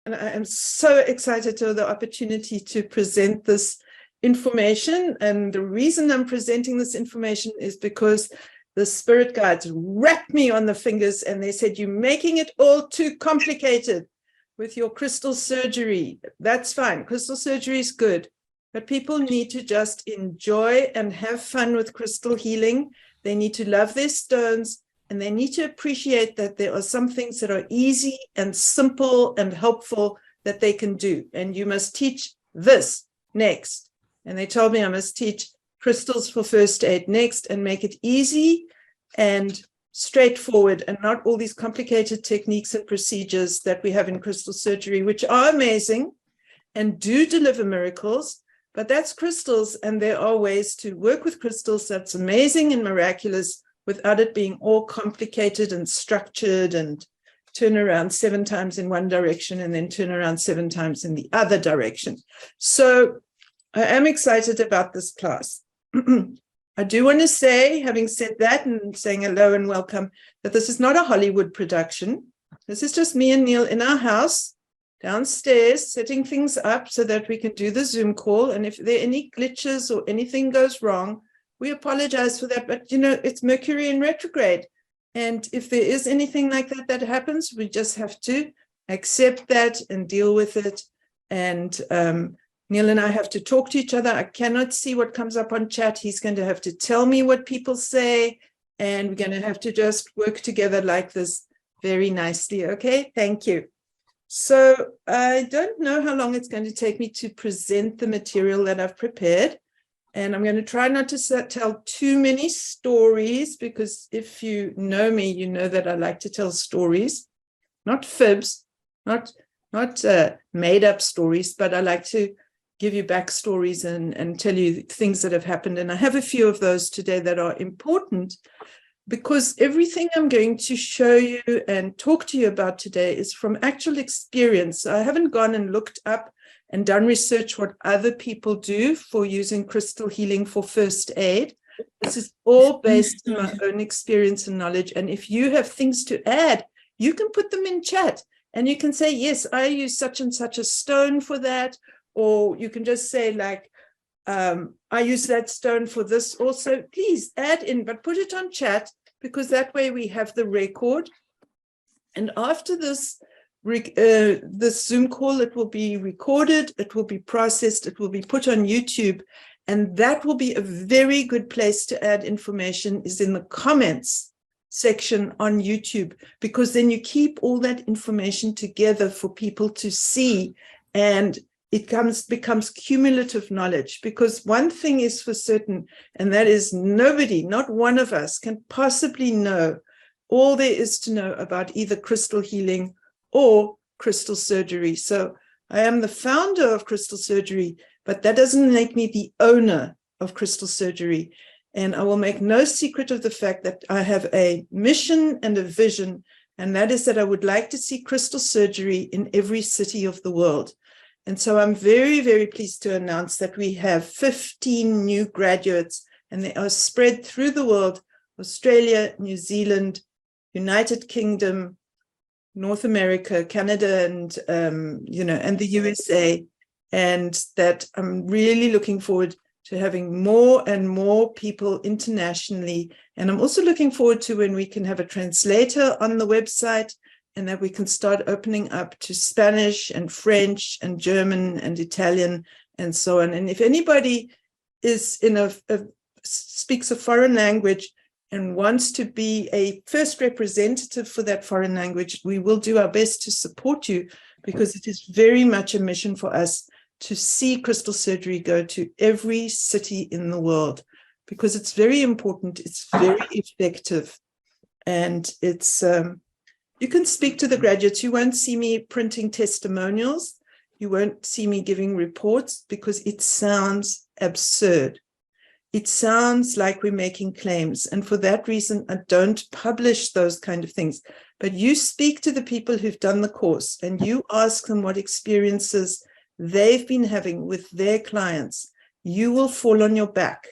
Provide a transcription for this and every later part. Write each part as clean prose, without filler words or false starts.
And I am so excited to have the opportunity to present this information. And the reason I'm presenting this information is because the spirit guides wrapped me on the fingers and they said, you're making it all too complicated with your crystal surgery. That's fine. Crystal surgery is good, but people need to just enjoy and have fun with crystal healing. They need to love their stones. And they need to appreciate that there are some things that are easy and simple and helpful that they can do. And you must teach this next. And they told me I must teach crystals for first aid next and make it easy and straightforward and not all these complicated techniques and procedures that we have in crystal surgery, which are amazing and do deliver miracles. But that's crystals, and there are ways to work with crystals that's amazing and miraculous without it being all complicated and structured and turn around 7 times in one direction and then turn around 7 times in the other direction. So I am excited about this class. I do want to say, having said that and saying hello and welcome, that this is not a Hollywood production. This is just me and Neil in our house downstairs setting things up so that we can do the Zoom call. And if there are any glitches or anything goes wrong, we apologize for that, but it's Mercury in retrograde. And if there is anything like that happens, we just have to accept that and deal with it. And Neil and I have to talk to each other. I cannot see what comes up on chat. He's going to have to tell me what people say. And we're going to have to just work together like this very nicely. Okay, thank you. So I don't know how long it's going to take me to present the material that I've prepared. And I'm going to try not to tell too many stories, because if you know me, you know that I like to tell stories, not fibs, not made up stories, but I like to give you backstories and tell you things that have happened. And I have a few of those today that are important, because everything I'm going to show you and talk to you about today is from actual experience. I haven't gone and looked up and done research what other people do for using crystal healing for first aid. This is all based on my own experience and knowledge. And if you have things to add, you can put them in chat and you can say, yes, I use such and such a stone for that. Or you can just say like, I use that stone for this also. Please add in, but put it on chat, because that way we have the record. And after this Zoom call, it will be recorded, it will be processed, it will be put on YouTube, and that will be a very good place to add information, is in the comments section on YouTube, because then you keep all that information together for people to see, and it becomes cumulative knowledge. Because one thing is for certain, and that is nobody, not one of us, can possibly know all there is to know about either crystal healing or crystal surgery. So I am the founder of crystal surgery, but that doesn't make me the owner of crystal surgery. And I will make no secret of the fact that I have a mission and a vision, and that is that I would like to see crystal surgery in every city of the world. And so I'm very, very pleased to announce that we have 15 new graduates, and they are spread through the world: Australia, New Zealand, United Kingdom, North America, Canada, and and the USA. And that I'm really looking forward to having more and more people internationally. And I'm also looking forward to when we can have a translator on the website, and that we can start opening up to Spanish and French and German and Italian and so on. And if anybody is speaks a foreign language and wants to be a first representative for that foreign language, we will do our best to support you, because it is very much a mission for us to see crystal surgery go to every city in the world, because it's very important, it's very effective, and it's you can speak to the graduates. You won't see me printing testimonials. You won't see me giving reports, because it sounds absurd. It sounds like we're making claims. And for that reason, I don't publish those kind of things. But you speak to the people who've done the course, and you ask them what experiences they've been having with their clients. You will fall on your back.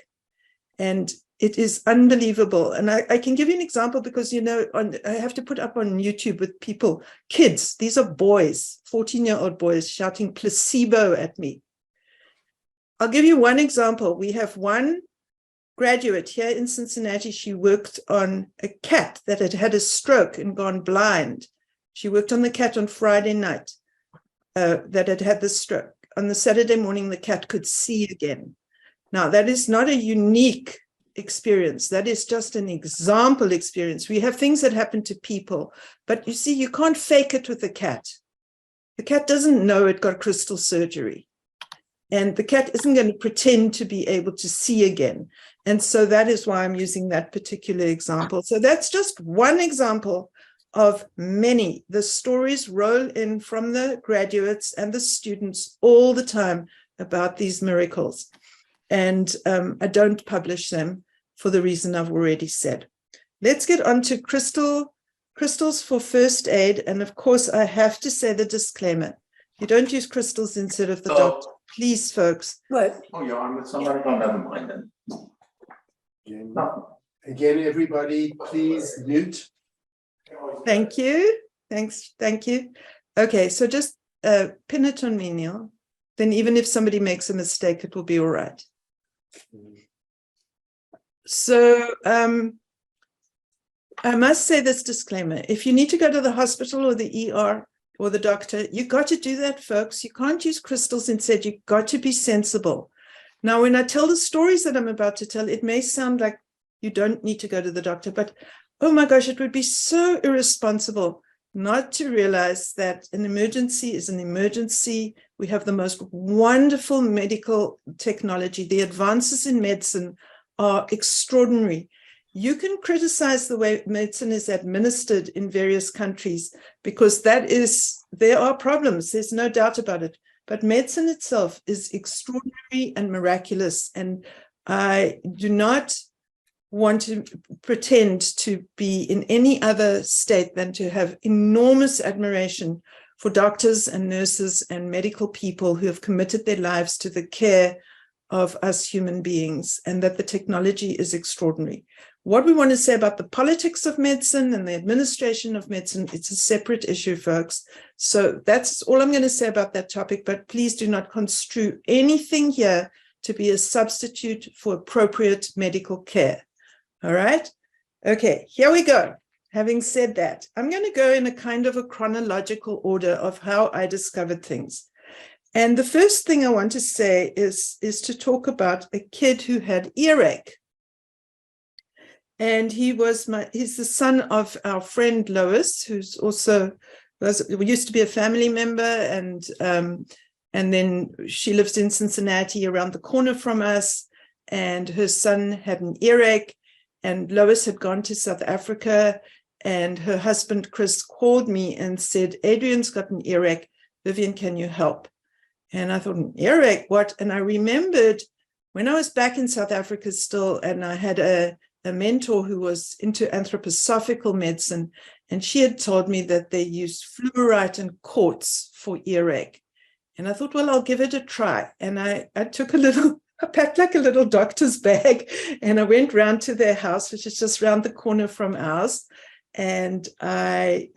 And It is unbelievable. And I can give you an example because, you know, I have to put up on YouTube with people, kids, these are boys, 14-year-old boys shouting placebo at me. I'll give you one example. We have one graduate here in Cincinnati. She worked on a cat that had had a stroke and gone blind. She worked on the cat on Friday night that had had the stroke. On the Saturday morning, the cat could see again. Now, that is not a unique experience. That is just an example experience. We have things that happen to people, but you see, you can't fake it with the cat. The cat doesn't know it got crystal surgery. And the cat isn't going to pretend to be able to see again. And so that is why I'm using that particular example. So that's just one example of many. The stories roll in from the graduates and the students all the time about these miracles. And I don't publish them for the reason I've already said. Let's get on to crystals for first aid. And of course, I have to say the disclaimer. You don't use crystals instead of the doctor. Please, folks. What? Oh, you're on with somebody? Oh, never mind then. Again, everybody, please mute. Thank you. Thanks. Thank you. Okay, so just pin it on me, Neil. Then even if somebody makes a mistake, it will be all right. So I must say this disclaimer. If you need to go to the hospital or the ER or the doctor, you got to do that, folks. You can't use crystals instead. You've got to be sensible. Now, when I tell the stories that I'm about to tell, it may sound like you don't need to go to the doctor, but oh my gosh, it would be so irresponsible not to realize that an emergency is an emergency. We have the most wonderful medical technology. The advances in medicine are extraordinary. You can criticize the way medicine is administered in various countries because there are problems. There's no doubt about it. But medicine itself is extraordinary and miraculous. And I do not want to pretend to be in any other state than to have enormous admiration for doctors and nurses and medical people who have committed their lives to the care of us human beings, and that the technology is extraordinary. What we want to say about the politics of medicine and the administration of medicine, it's a separate issue, folks. So that's all I'm going to say about that topic, but please do not construe anything here to be a substitute for appropriate medical care. All right? Okay, here we go. Having said that, I'm going to go in a kind of a chronological order of how I discovered things. And the first thing I want to say is to talk about a kid who had earache. And he's the son of our friend Lois, who's also used to be a family member, and then she lives in Cincinnati around the corner from us, and her son had an earache, and Lois had gone to South Africa, and her husband Chris called me and said, Adrian's got an earache. Vivien, can you help? And I thought, an earache, what? And I remembered when I was back in South Africa still, and I had a mentor who was into anthroposophical medicine, and she had told me that they used fluorite and quartz for earache. And I thought, well, I'll give it a try. And I packed like a little doctor's bag, and I went round to their house, which is just round the corner from ours. And I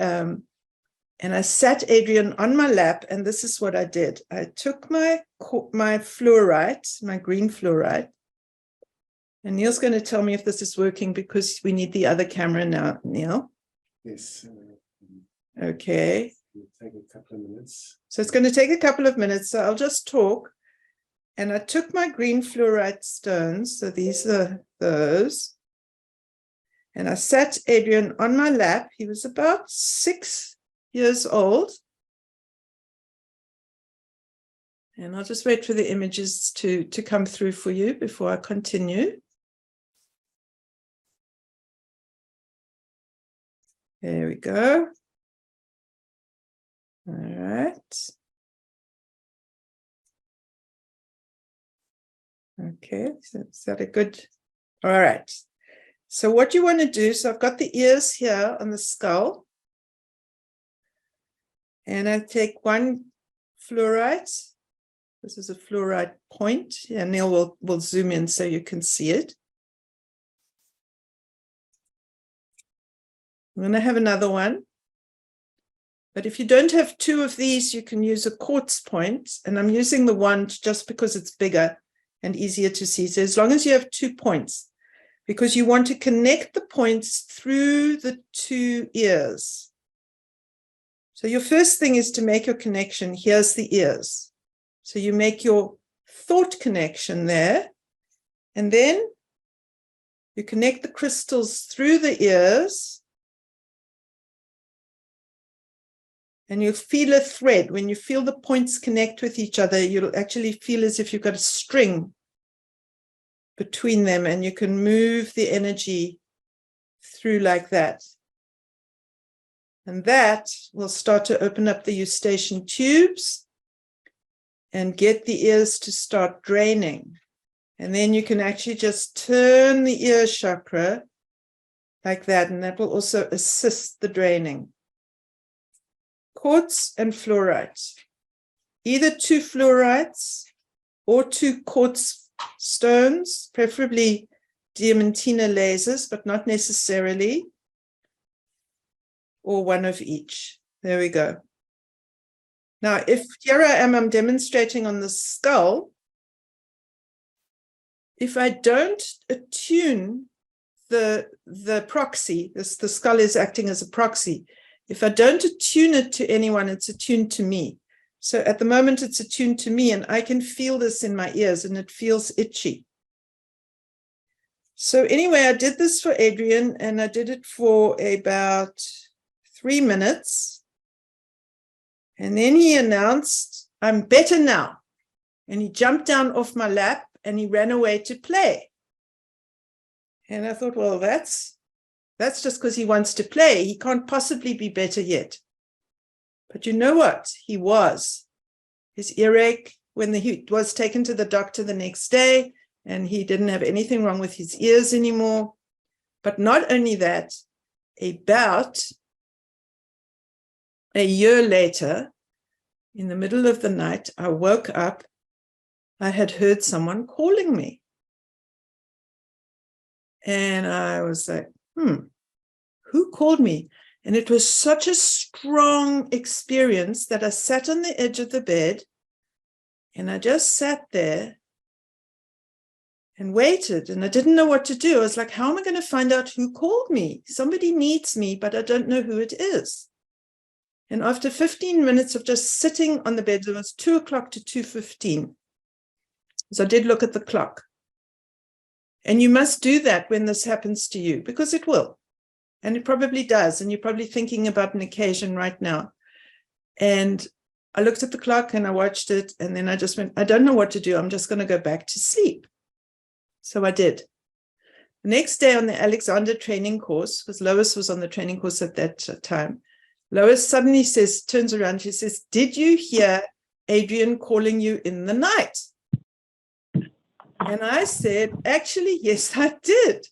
sat Adrian on my lap, and this is what I did. I took my fluorite, my green fluorite, and Neil's going to tell me if this is working because we need the other camera now, Neil. Yes. Okay. It'll take a couple of minutes. So it's going to take a couple of minutes, so I'll just talk. And I took my green fluorite stones, so these are those. And I sat Adrian on my lap. He was about 6 years old. And I'll just wait for the images to come through for you before I continue. There we go. All right. Okay, so is that a good? All right. So what you want to do, so I've got the ears here on the skull. And I take one fluorite. This is a fluorite point. Yeah, Neil will zoom in so you can see it. I'm going to have another one. But if you don't have two of these, you can use a quartz point. And I'm using the wand just because it's bigger and easier to see. So as long as you have 2 points, because you want to connect the points through the 2 ears. So your first thing is to make your connection. Here's the ears. So you make your thought connection there. And then you connect the crystals through the ears. And you'll feel a thread. When you feel the points connect with each other, you'll actually feel as if you've got a string between them, and you can move the energy through like that. And that will start to open up the eustachian tubes and get the ears to start draining. And then you can actually just turn the ear chakra like that, and that will also assist the draining. Quartz and fluorite. Either 2 fluorites or 2 quartz stones, preferably diamantina lasers, but not necessarily, or one of each. There we go. Now, if here I am, I'm demonstrating on the skull. If I don't attune the proxy, the skull is acting as a proxy. If I don't attune it to anyone, it's attuned to me. So at the moment, it's attuned to me, and I can feel this in my ears, and it feels itchy. So anyway, I did this for Adrian, and I did it for about 3 minutes. And then he announced, I'm better now. And he jumped down off my lap, and he ran away to play. And I thought, well, that's just because he wants to play. He can't possibly be better yet. But you know what? He was. His earache, when he was taken to the doctor the next day, and he didn't have anything wrong with his ears anymore. But not only that, about a year later, in the middle of the night, I woke up. I had heard someone calling me. And I was like, who called me? And it was such a strong experience that I sat on the edge of the bed, and I just sat there and waited, and I didn't know what to do. I was like, how am I going to find out who called me? Somebody needs me, but I don't know who it is. And after 15 minutes of just sitting on the bed, it was 2 o'clock to 2:15. So I did look at the clock. And you must do that when this happens to you, because it will. And it probably does. And you're probably thinking about an occasion right now. And I looked at the clock and I watched it. And then I just went, I don't know what to do. I'm just going to go back to sleep. So I did. The next day on the Alexander training course, because Lois was on the training course at that time, Lois suddenly turns around, she says, did you hear Adrian calling you in the night? And I said, actually, yes, I did.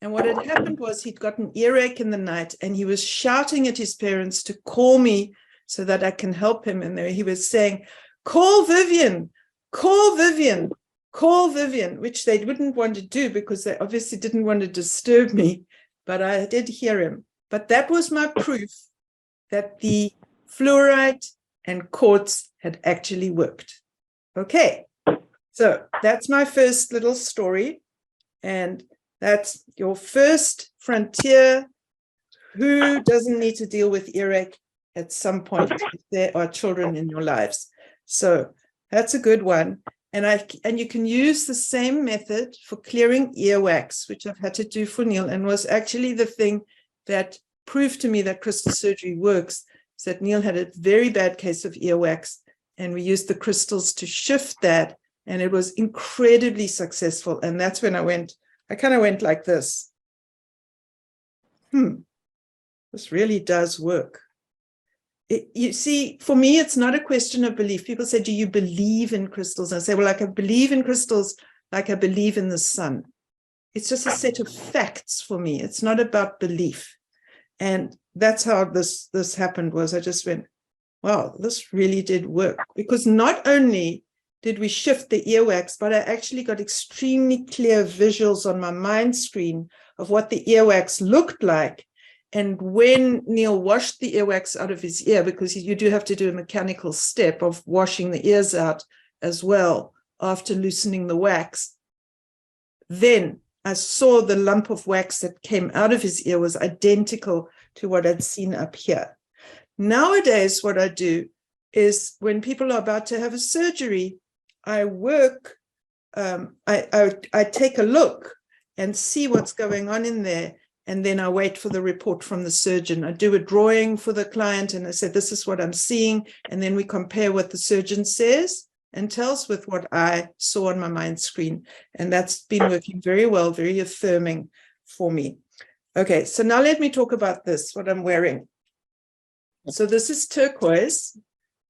And what had happened was he'd got an earache in the night, and he was shouting at his parents to call me so that I can help him. And he was saying, call Vivien, call Vivien, call Vivien, which they wouldn't want to do because they obviously didn't want to disturb me. But I did hear him. But that was my proof that the fluorite and quartz had actually worked. Okay, so that's my first little story. And that's your first frontier. Who doesn't need to deal with earache at some point if there are children in your lives? So that's a good one. And you can use the same method for clearing earwax, which I've had to do for Neil, and was actually the thing that proved to me that crystal surgery works. Is that Neil had a very bad case of earwax, and we used the crystals to shift that, and it was incredibly successful. And that's when I kind of went like this. This really does work. You see, for me, it's not a question of belief. People say, do you believe in crystals? And I say, well, I believe in crystals like I believe in the sun. It's just a set of facts for me. It's not about belief. And that's how this happened. Was I just went, wow, this really did work. Because not only did we shift the earwax, but I actually got extremely clear visuals on my mind screen of what the earwax looked like. And when Neil washed the earwax out of his ear, because you do have to do a mechanical step of washing the ears out as well after loosening the wax, then I saw the lump of wax that came out of his ear was identical to what I'd seen up here. Nowadays, what I do is when people are about to have a surgery, I work, I take a look and see what's going on in there. And then I wait for the report from the surgeon. I do a drawing for the client and I say, this is what I'm seeing. And then we compare what the surgeon says and tells with what I saw on my mind screen. And that's been working very well, very affirming for me. Okay, so now let me talk about this, what I'm wearing. So this is turquoise.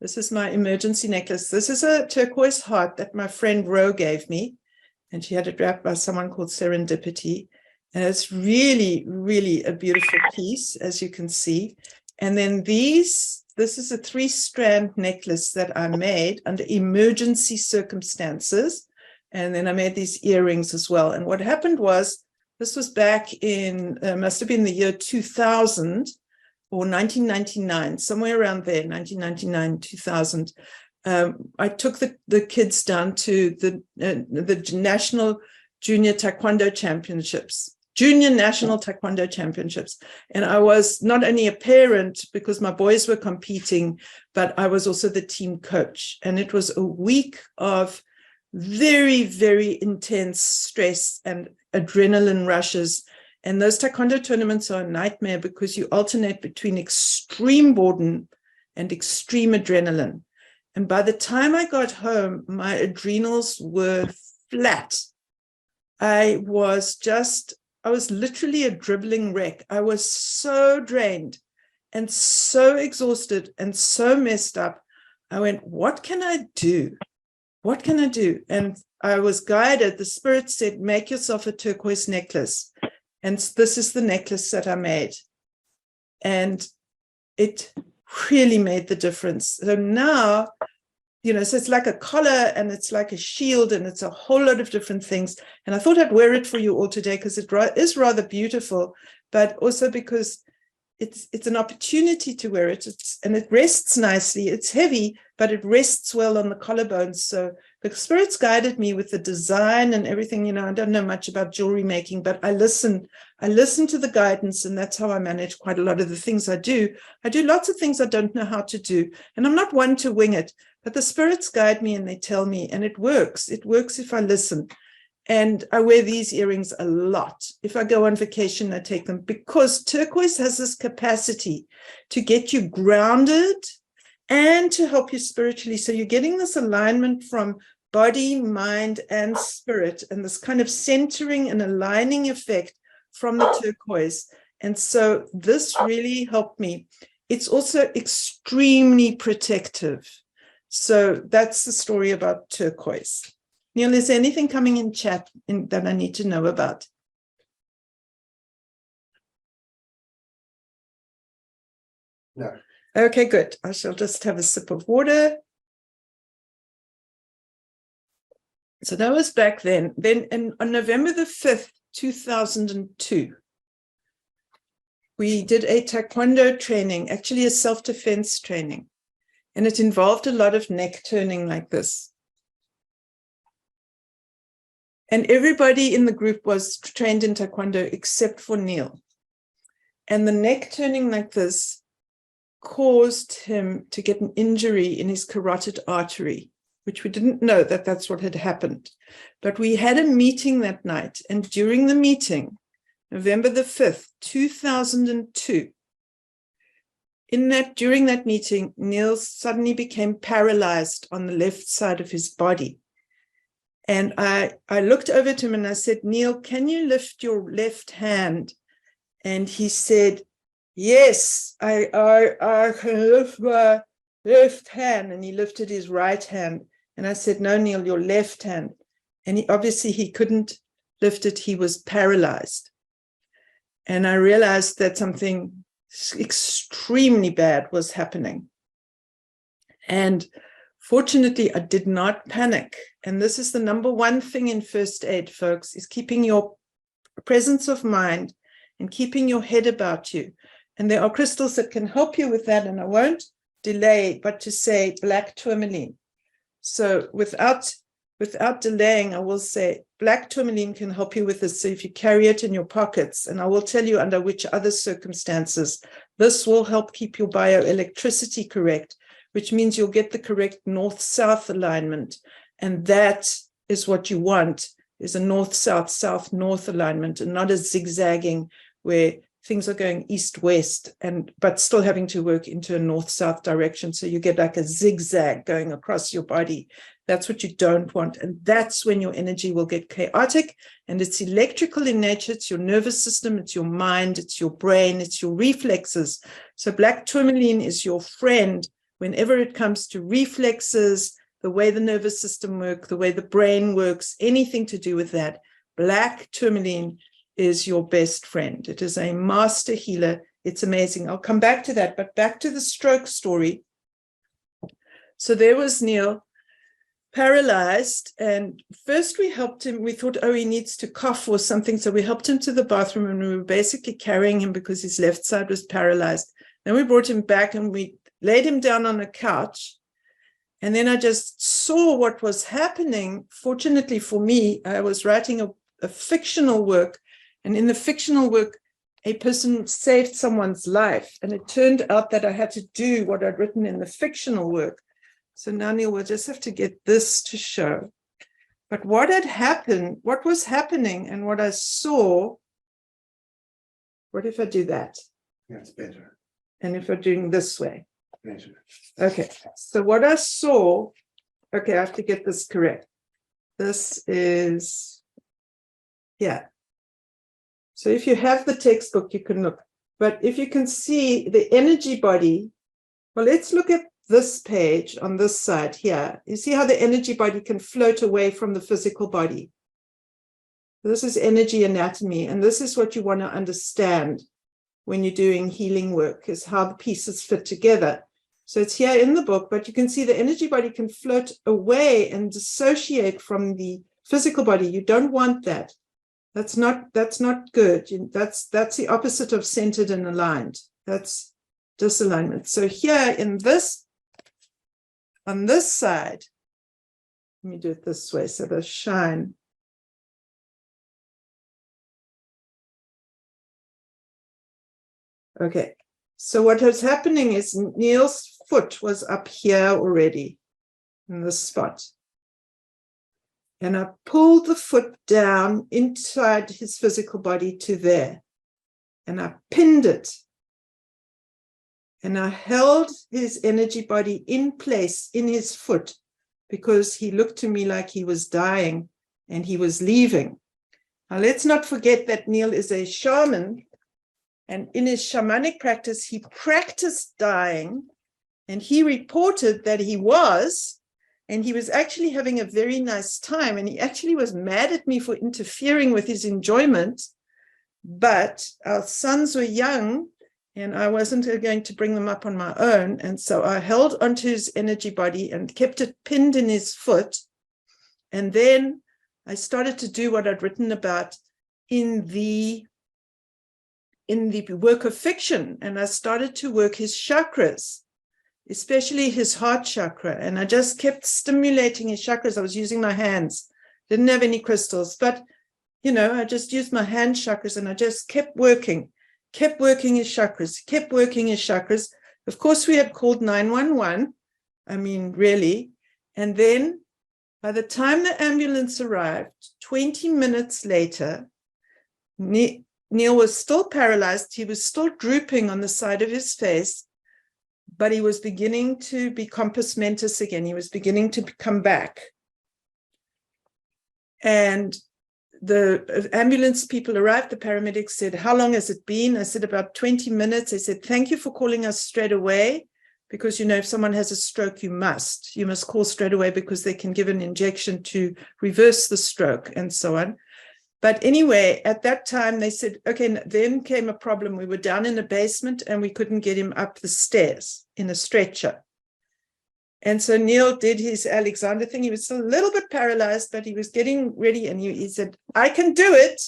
This is my emergency necklace. This is a turquoise heart that my friend Ro gave me. And she had it wrapped by someone called Serendipity. And it's really, really a beautiful piece, as you can see. And then this is a 3-strand necklace that I made under emergency circumstances. And then I made these earrings as well. And what happened was, this was back in, must have been the year 2000 or 1999, somewhere around there, 1999, 2000. I took the kids down to the National Junior Taekwondo Championships. Junior National Taekwondo Championships. And I was not only a parent because my boys were competing, but I was also the team coach. And it was a week of very, very intense stress and adrenaline rushes. And those Taekwondo tournaments are a nightmare because you alternate between extreme boredom and extreme adrenaline. And by the time I got home, my adrenals were flat. I was literally a dribbling wreck. I was so drained and so exhausted and so messed up. I went, what can I do? What can I do? And I was guided. The spirit said, make yourself a turquoise necklace. And this is the necklace that I made. And it really made the difference. So now, so it's like a collar and it's like a shield and it's a whole lot of different things. And I thought I'd wear it for you all today because it is rather beautiful, but also because it's an opportunity to wear it. And it rests nicely. It's heavy, but it rests well on the collarbones. So the spirits guided me with the design and everything. I don't know much about jewelry making, but I listen to the guidance, and that's how I manage quite a lot of the things I do. I do lots of things I don't know how to do, and I'm not one to wing it, but the spirits guide me and they tell me, and it works. It works if I listen. And I wear these earrings a lot. If I go on vacation, I take them because turquoise has this capacity to get you grounded and to help you spiritually. So you're getting this alignment from body, mind, and spirit, and this kind of centering and aligning effect from the turquoise. And so this really helped me. It's also extremely protective. So that's the story about turquoise. Neil, is there anything coming in chat that I need to know about? No. Okay, good. I shall just have a sip of water. So that was back then. Then on November the 5th, 2002, we did a Taekwondo training, actually a self-defense training. And it involved a lot of neck turning like this. And everybody in the group was trained in Taekwondo except for Neil. And the neck turning like this caused him to get an injury in his carotid artery, which we didn't know that that's what had happened. But we had a meeting that night. And during the meeting, November the 5th, 2002, during that meeting, Neil suddenly became paralyzed on the left side of his body. And I looked over to him and I said, Neil, can you lift your left hand? And he said, yes, I can lift my left hand. And he lifted his right hand. And I said, no, Neil, your left hand. And he couldn't lift it. He was paralyzed. And I realized that something extremely bad was happening. And fortunately, I did not panic. And this is the number one thing in first aid, folks, is keeping your presence of mind and keeping your head about you. And there are crystals that can help you with that, and I won't delay, but to say black tourmaline. So without delaying, I will say black tourmaline can help you with this. So if you carry it in your pockets, and I will tell you under which other circumstances, this will help keep your bioelectricity correct, which means you'll get the correct north-south alignment. And that is what you want, is a north-south, south-north alignment, and not a zigzagging where things are going east-west, but still having to work into a north-south direction. So you get like a zigzag going across your body. That's what you don't want. And that's when your energy will get chaotic, and it's electrical in nature. It's your nervous system, it's your mind, it's your brain, it's your reflexes. So black tourmaline is your friend whenever it comes to reflexes, the way the nervous system works, the way the brain works, anything to do with that. Black tourmaline is your best friend. It is a master healer. It's amazing. I'll come back to that, but back to the stroke story. So there was Neil, paralyzed, and first we helped him. We thought, oh, he needs to cough or something. So we helped him to the bathroom, and we were basically carrying him because his left side was paralyzed. Then we brought him back and we laid him down on a couch. And then I just saw what was happening. Fortunately for me, I was writing a fictional work. And in the fictional work, a person saved someone's life. And it turned out that I had to do what I'd written in the fictional work. So now, Neil, we'll just have to get this to show. But what had happened, what was happening, and what I saw, what if I do that? That's better. And if I'm doing this way? Better. Okay, so what I saw, okay, I have to get this correct. This is, yeah. So if you have the textbook, you can look. But if you can see the energy body, well, let's look at this page on this side here. You see how the energy body can float away from the physical body. This is energy anatomy, and this is what you want to understand when you're doing healing work, is how the pieces fit together. So it's here in the book, but you can see the energy body can float away and dissociate from the physical body. You don't want that. That's not good. That's the opposite of centered and aligned. That's disalignment. So here in this, on this side, let me do it this way, so the shine. Okay, so what was happening is Neil's foot was up here already in this spot. And I pulled the foot down inside his physical body to there. And I pinned it. And I held his energy body in place in his foot because he looked to me like he was dying and he was leaving. Now, let's not forget that Neil is a shaman. And in his shamanic practice, he practiced dying. And he reported that he was. And he was actually having a very nice time. And he actually was mad at me for interfering with his enjoyment. But our sons were young, and I wasn't going to bring them up on my own. And so I held onto his energy body and kept it pinned in his foot. And then I started to do what I'd written about in the work of fiction. And I started to work his chakras, especially his heart chakra. And I just kept stimulating his chakras. I was using my hands, didn't have any crystals, but, I just used my hand chakras, and I just kept working his chakras, kept working his chakras. Of course, we had called 911. I mean, really. And then by the time the ambulance arrived, 20 minutes later, Neil was still paralyzed. He was still drooping on the side of his face, but he was beginning to be compos mentis again. He was beginning to come back. And the ambulance people arrived. The paramedics said, how long has it been? I said, about 20 minutes. They said, thank you for calling us straight away, because, if someone has a stroke, you must call straight away, because they can give an injection to reverse the stroke and so on. But anyway, at that time, they said, okay, then came a problem. We were down in the basement and we couldn't get him up the stairs in a stretcher. And so Neil did his Alexander thing. He was still a little bit paralyzed, but he was getting ready. And he said, I can do it.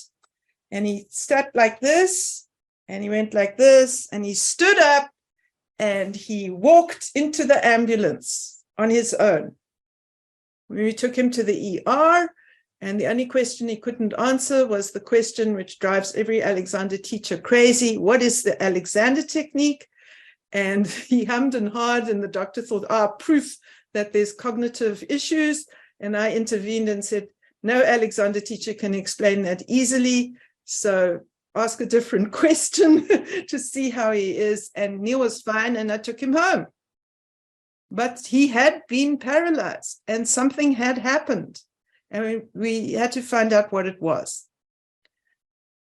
And he sat like this. And he went like this, and he stood up, and he walked into the ambulance on his own. We took him to the ER, and the only question he couldn't answer was the question which drives every Alexander teacher crazy: what is the Alexander technique? And he hummed and hawed, and the doctor thought, proof that there's cognitive issues. And I intervened and said, no Alexander teacher can explain that easily, so ask a different question to see how he is. And Neil was fine, and I took him home. But he had been paralyzed, and something had happened, and we had to find out what it was.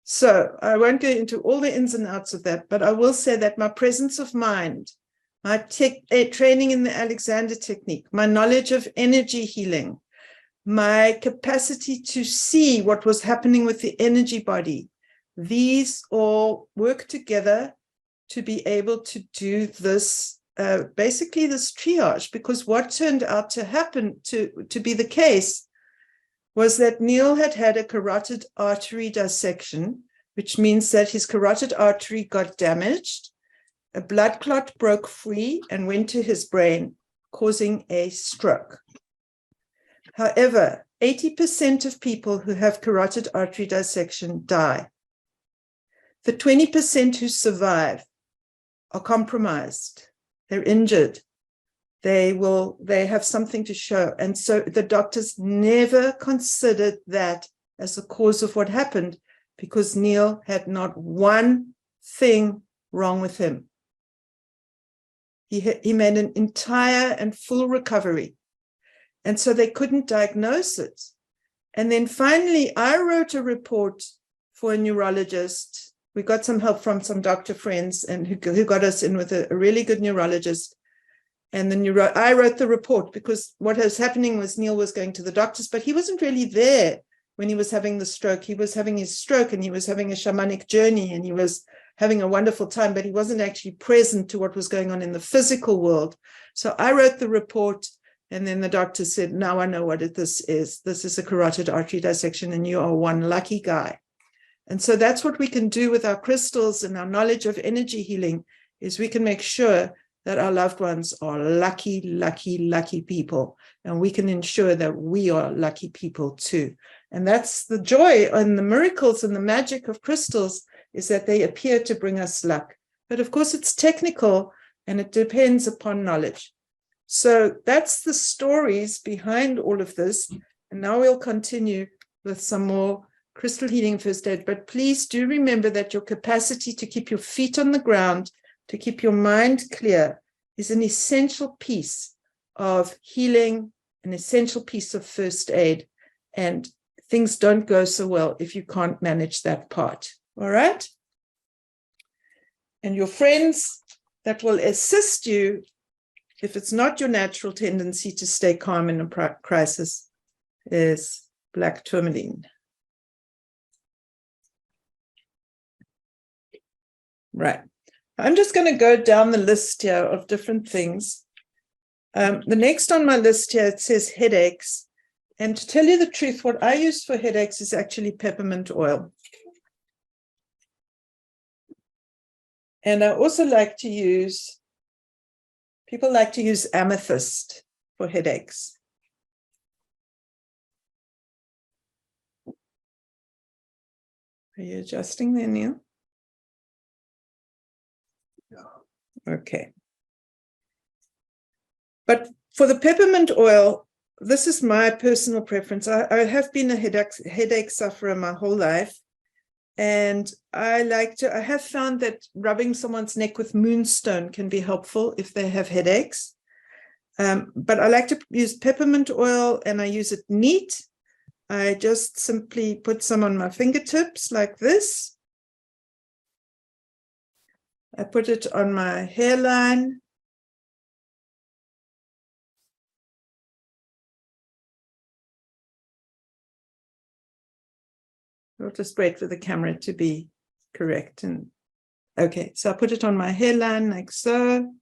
So I won't go into all the ins and outs of that, but I will say that my presence of mind, my training in the Alexander technique, my knowledge of energy healing, my capacity to see what was happening with the energy body, these all work together to be able to do this, basically this triage, because what turned out to happen, to be the case, was that Neil had had a carotid artery dissection, which means that his carotid artery got damaged, a blood clot broke free and went to his brain, causing a stroke. However, 80% of people who have carotid artery dissection die. The 20% who survive are compromised, they're injured, they have something to show. And so the doctors never considered that as the cause of what happened, because Neil had not one thing wrong with him. He made an entire and full recovery. And so they couldn't diagnose it. And then finally, I wrote a report for a neurologist. We got some help from some doctor friends and who got us in with a really good neurologist. And I wrote the report because what was happening was Neil was going to the doctors, but he wasn't really there when he was having the stroke. He was having his stroke, and he was having a shamanic journey, and he was having a wonderful time, but he wasn't actually present to what was going on in the physical world. So I wrote the report, and then the doctor said, now I know what this is. This is a carotid artery dissection, and you are one lucky guy. And so that's what we can do with our crystals and our knowledge of energy healing, is we can make sure that our loved ones are lucky, lucky, lucky people. And we can ensure that we are lucky people too. And that's the joy and the miracles and the magic of crystals, is that they appear to bring us luck. But of course, it's technical and it depends upon knowledge. So that's the stories behind all of this. And now we'll continue with some more crystal healing first aid. But please do remember that your capacity to keep your feet on the ground, to keep your mind clear, is an essential piece of healing, an essential piece of first aid. And things don't go so well if you can't manage that part. All right? And your friends that will assist you, if it's not your natural tendency to stay calm in a crisis, is black tourmaline. Right. I'm just going to go down the list here of different things. The next on my list here, it says headaches. And to tell you the truth, what I use for headaches is actually peppermint oil. And I also like to use, people like to use amethyst for headaches. Are you adjusting there, Neil? Okay. But for the peppermint oil, this is my personal preference. I have been a headache sufferer my whole life. And I have found that rubbing someone's neck with moonstone can be helpful if they have headaches. But I like to use peppermint oil, and I use it neat. I just simply put some on my fingertips like this. I put it on my hairline. I'll just wait for the camera to be correct. And okay, so I put it on my hairline like so.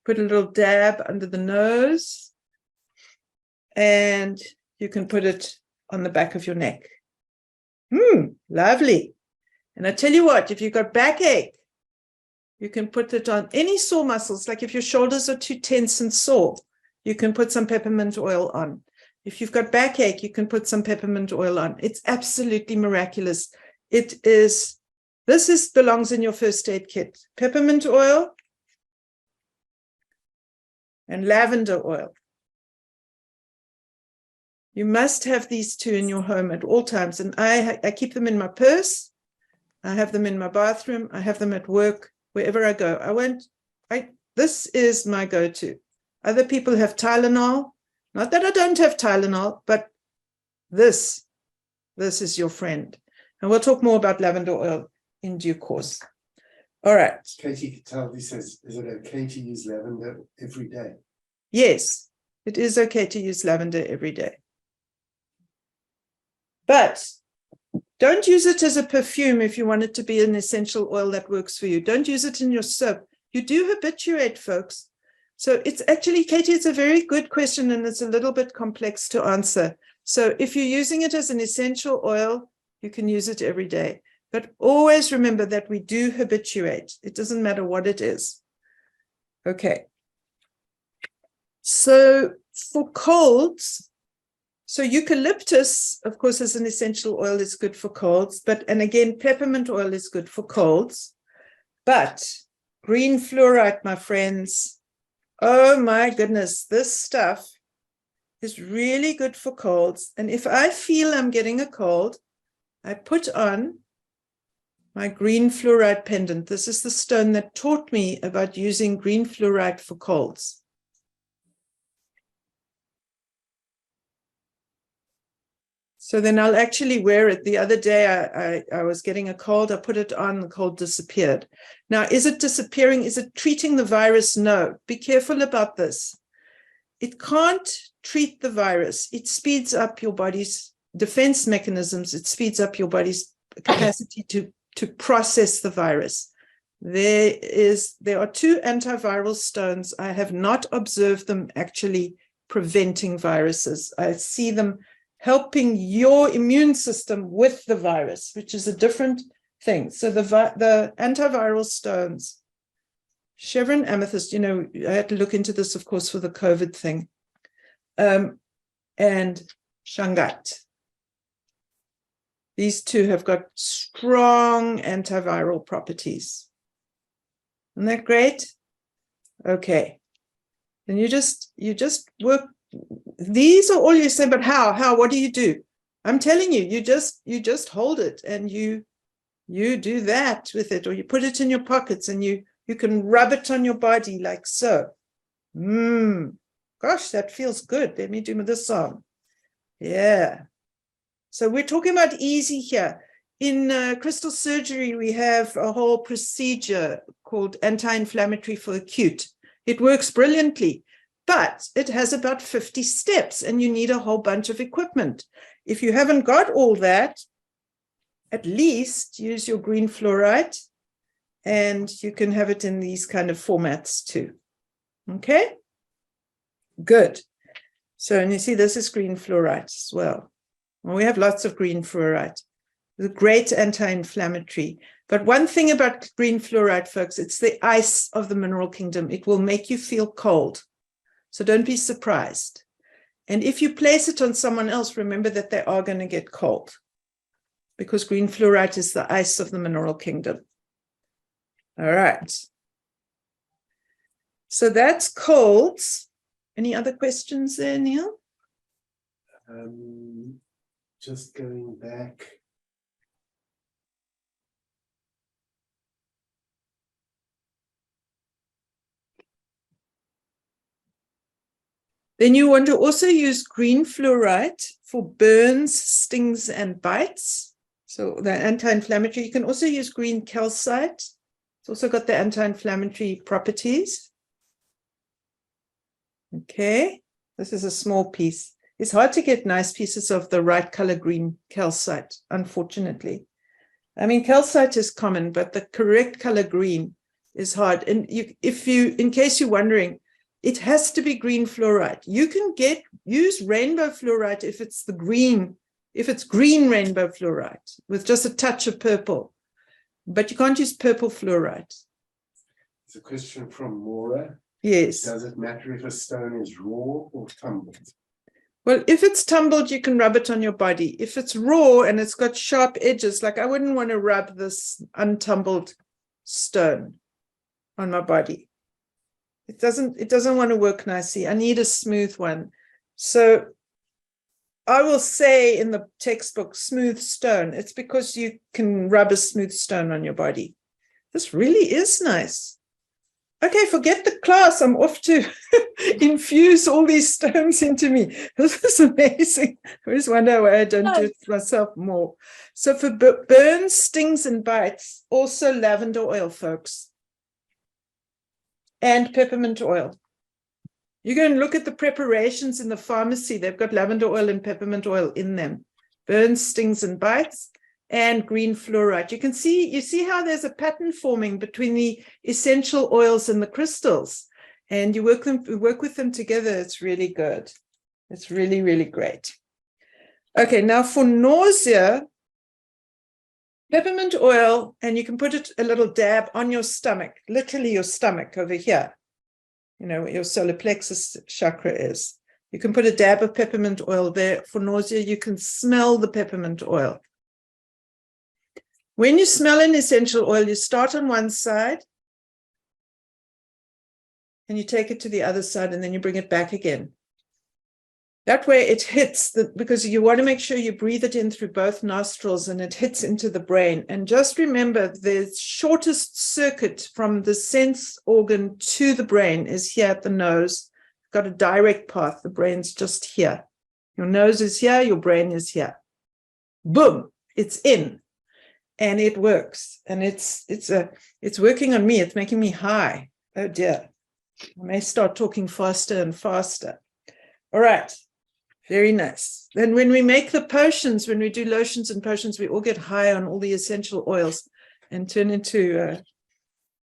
Put a little dab under the nose. And you can put it on the back of your neck. Lovely. And I tell you what, if you've got backache, you can put it on any sore muscles. Like if your shoulders are too tense and sore, you can put some peppermint oil on. If you've got backache, you can put some peppermint oil on. It's absolutely miraculous. This belongs in your first aid kit. Peppermint oil and lavender oil. You must have these two in your home at all times. And I keep them in my purse. I have them in my bathroom. I have them at work, wherever I go. This is my go-to. Other people have Tylenol. Not that I don't have Tylenol, but this is your friend. And we'll talk more about lavender oil in due course. All right. Katie Cataldi says, is it okay to use lavender every day? Yes, it is okay to use lavender every day. But don't use it as a perfume if you want it to be an essential oil that works for you. Don't use it in your soap. You do habituate, folks. So it's actually, Katie, it's a very good question, and it's a little bit complex to answer. So if you're using it as an essential oil, you can use it every day. But always remember that we do habituate. It doesn't matter what it is. Okay. So for colds, so eucalyptus, of course, as an essential oil is good for colds. And again, peppermint oil is good for colds. But green fluorite, my friends, oh my goodness, this stuff is really good for colds. And if I feel I'm getting a cold, I put on my green fluorite pendant. This is the stone that taught me about using green fluorite for colds. So then I'll actually wear it. The other day I was getting a cold. I put it on, the cold disappeared. Now, is it disappearing? Is it treating the virus? No. Be careful about this. It can't treat the virus. It speeds up your body's defense mechanisms. It speeds up your body's capacity to process the virus. There are two antiviral stones. I have not observed them actually preventing viruses. I see them helping your immune system with the virus, which is a different thing. So the antiviral stones, chevron, amethyst, I had to look into this, of course, for the COVID thing, and shungite. These two have got strong antiviral properties. Isn't that great? Okay. And you just work. These are all you say, but how, what do you do? I'm telling you, you just hold it and you do that with it, or you put it in your pockets and you can rub it on your body like so. Gosh, that feels good. Let me do this on. Yeah. So we're talking about easy here. In crystal surgery, we have a whole procedure called anti-inflammatory for acute. It works brilliantly. But it has about 50 steps and you need a whole bunch of equipment. If you haven't got all that, at least use your green fluorite, and you can have it in these kind of formats too. Okay? Good. So, and you see, this is green fluorite as well. Well, we have lots of green fluorite. The great anti-inflammatory. But one thing about green fluorite, folks, it's the ice of the mineral kingdom. It will make you feel cold. So don't be surprised. And if you place it on someone else, remember that they are going to get cold, because green fluorite is the ice of the mineral kingdom. All right. So that's colds. Any other questions there, Neil? Just going back. Then you want to also use green fluorite for burns, stings, and bites. So the anti-inflammatory. You can also use green calcite. It's also got the anti-inflammatory properties. Okay, this is a small piece. It's hard to get nice pieces of the right color green calcite, unfortunately. I mean, calcite is common, but the correct color green is hard. And in case you're wondering, it has to be green fluorite. You can use rainbow fluorite if it's green rainbow fluorite with just a touch of purple. but you can't use purple fluorite. It's a question from Maura. Yes. Does it matter if a stone is raw or tumbled? Well, if it's tumbled, you can rub it on your body. If it's raw and it's got sharp edges, like I wouldn't want to rub this untumbled stone on my body. It doesn't want to work nicely. I need a smooth one. So I will say in the textbook, smooth stone. It's because you can rub a smooth stone on your body. This really is nice. Okay, forget the class. I'm off to infuse all these stones into me. This is amazing. I always wonder why I don't do it myself more. So for burns, stings, and bites, also lavender oil, folks. And peppermint oil. You go and look at the preparations in the pharmacy. They've got lavender oil and peppermint oil in them. Burns, stings, and bites. And green fluorite. You see how there's a pattern forming between the essential oils and the crystals, and you work with them together. It's really good. It's really, really great. Okay, now for nausea, peppermint oil, and you can put it a little dab on your stomach, literally your stomach over here, you know, where your solar plexus chakra is. You can put a dab of peppermint oil there. For nausea, you can smell the peppermint oil. When you smell an essential oil, you start on one side and you take it to the other side and then you bring it back again. That way it hits, because you want to make sure you breathe it in through both nostrils and it hits into the brain. And just remember, the shortest circuit from the sense organ to the brain is here at the nose. It's got a direct path. The brain's just here. Your nose is here, your brain is here. Boom, it's in. And it works, and it's working on me. It's making me high. Oh dear, I may start talking faster and faster. All right, very nice. Then when we make the potions, when we do lotions and potions, we all get high on all the essential oils and turn into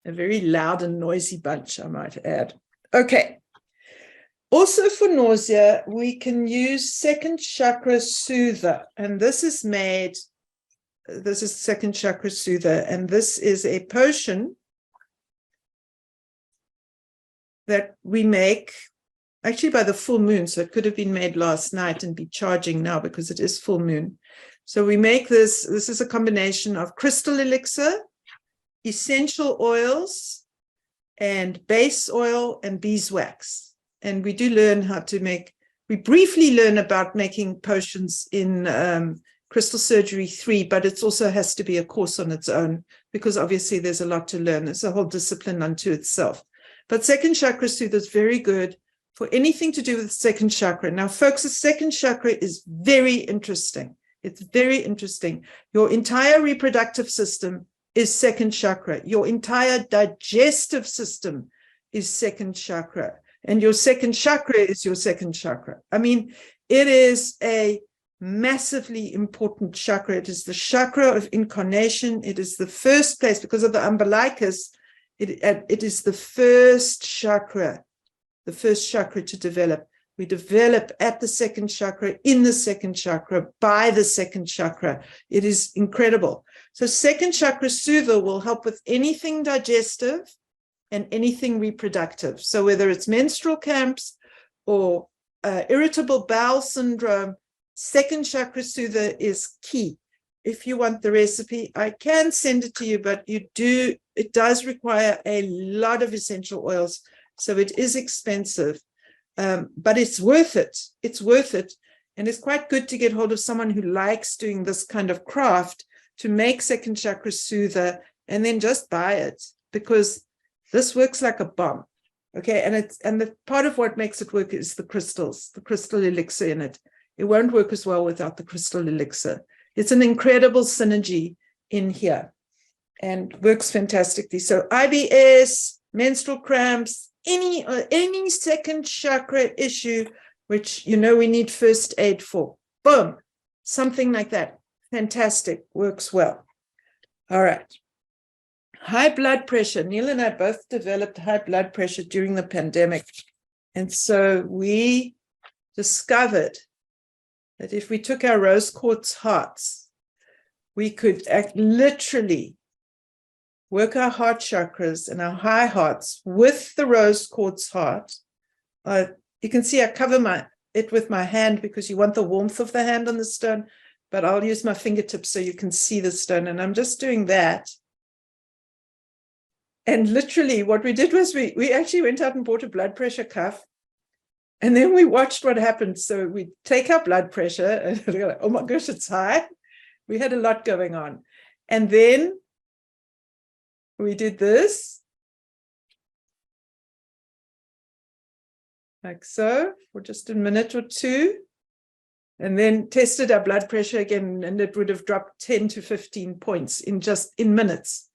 a very loud and noisy bunch, I might add. Okay. Also for nausea, we can use second chakra soother, and this is second chakra soother, and this is a potion that we make actually by the full moon. So it could have been made last night and be charging now because it is full moon. So we make this. This is a combination of crystal elixir, essential oils, and base oil and beeswax. And we do learn how to make, we briefly learn about making potions in Crystal Surgery 3, but it also has to be a course on its own because obviously there's a lot to learn. It's a whole discipline unto itself. But second chakra soother is very good for anything to do with the second chakra. Now, folks, the second chakra is very interesting. It's very interesting. Your entire reproductive system is second chakra. Your entire digestive system is second chakra. And your second chakra is your second chakra. I mean, it is a massively important chakra. It is the chakra of incarnation. It is the first place, because of the umbilicus, it is the first chakra to develop. We develop at the second chakra, in the second chakra, by the second chakra. It is incredible. So second chakra soother will help with anything digestive and anything reproductive. So whether it's menstrual cramps or irritable bowel syndrome, second chakra soother is key. If you want the recipe, I can send it to you, but it does require a lot of essential oils. So it is expensive, but it's worth it. It's worth it. And it's quite good to get hold of someone who likes doing this kind of craft to make second chakra soother and then just buy it, because this works like a bomb. Okay. And the part of what makes it work is the crystals, the crystal elixir in it. It won't work as well without the crystal elixir. It's an incredible synergy in here and works fantastically. So IBS, menstrual cramps, any second chakra issue, which, you know, we need first aid for. Boom, something like that. Fantastic, works well. All right. High blood pressure. Neil and I both developed high blood pressure during the pandemic. And so we discovered that if we took our rose quartz hearts, we could literally work our heart chakras and our high hearts with the rose quartz heart. You can see I cover it with my hand because you want the warmth of the hand on the stone, but I'll use my fingertips so you can see the stone. And I'm just doing that. And literally what we did was we actually went out and bought a blood pressure cuff. And then we watched what happened. So we take our blood pressure and we're like, oh my gosh, it's high. We had a lot going on. And then we did this. Like so, for just a minute or two. And then tested our blood pressure again, and it would have dropped 10 to 15 points in minutes,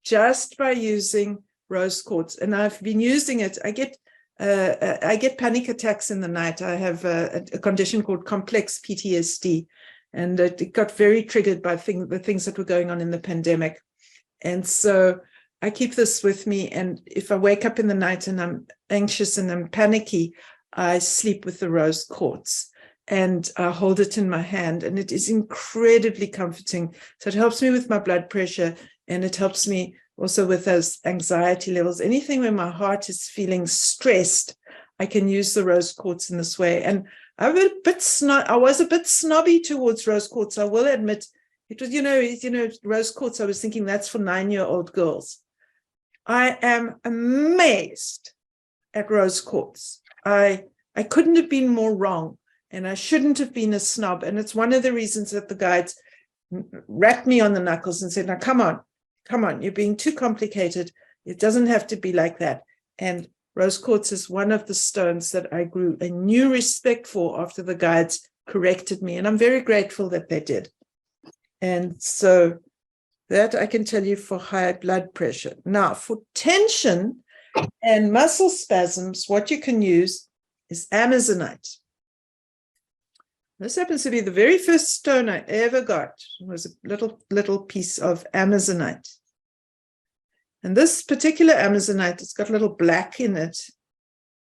just by using rose quartz. And I've been using it. I get panic attacks in the night. I have a condition called complex PTSD, and it got very triggered by the things that were going on in the pandemic. And so I keep this with me, and if I wake up in the night and I'm anxious and I'm panicky, I sleep with the rose quartz, and I hold it in my hand, and it is incredibly comforting. So it helps me with my blood pressure, and it helps me also with those anxiety levels. Anything where my heart is feeling stressed, I can use the rose quartz in this way. And I was a bit snobby towards rose quartz, I will admit. It was, rose quartz, I was thinking that's for 9-year-old girls. I am amazed at rose quartz. I couldn't have been more wrong, and I shouldn't have been a snob. And it's one of the reasons that the guides rapped me on the knuckles and said, now, come on, you're being too complicated. It doesn't have to be like that. And rose quartz is one of the stones that I grew a new respect for after the guides corrected me. And I'm very grateful that they did. And so that I can tell you for high blood pressure. Now, for tension and muscle spasms, what you can use is Amazonite. This happens to be the very first stone I ever got. It was a little piece of Amazonite. And this particular Amazonite, it's got a little black in it.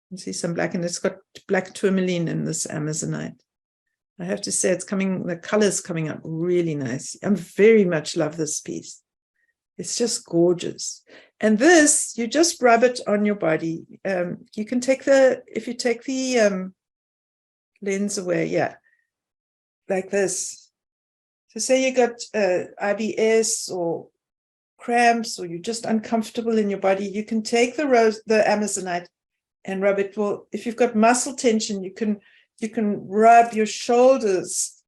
You see some black in it. It's got black tourmaline in this Amazonite. I have to say the color's coming up really nice. I very much love this piece. It's just gorgeous. And this, you just rub it on your body. You can if you take the lens away, yeah, like this. So say you got IBS or cramps, or you're just uncomfortable in your body, you can take the Amazonite and rub it. Well, if you've got muscle tension, you can rub your shoulders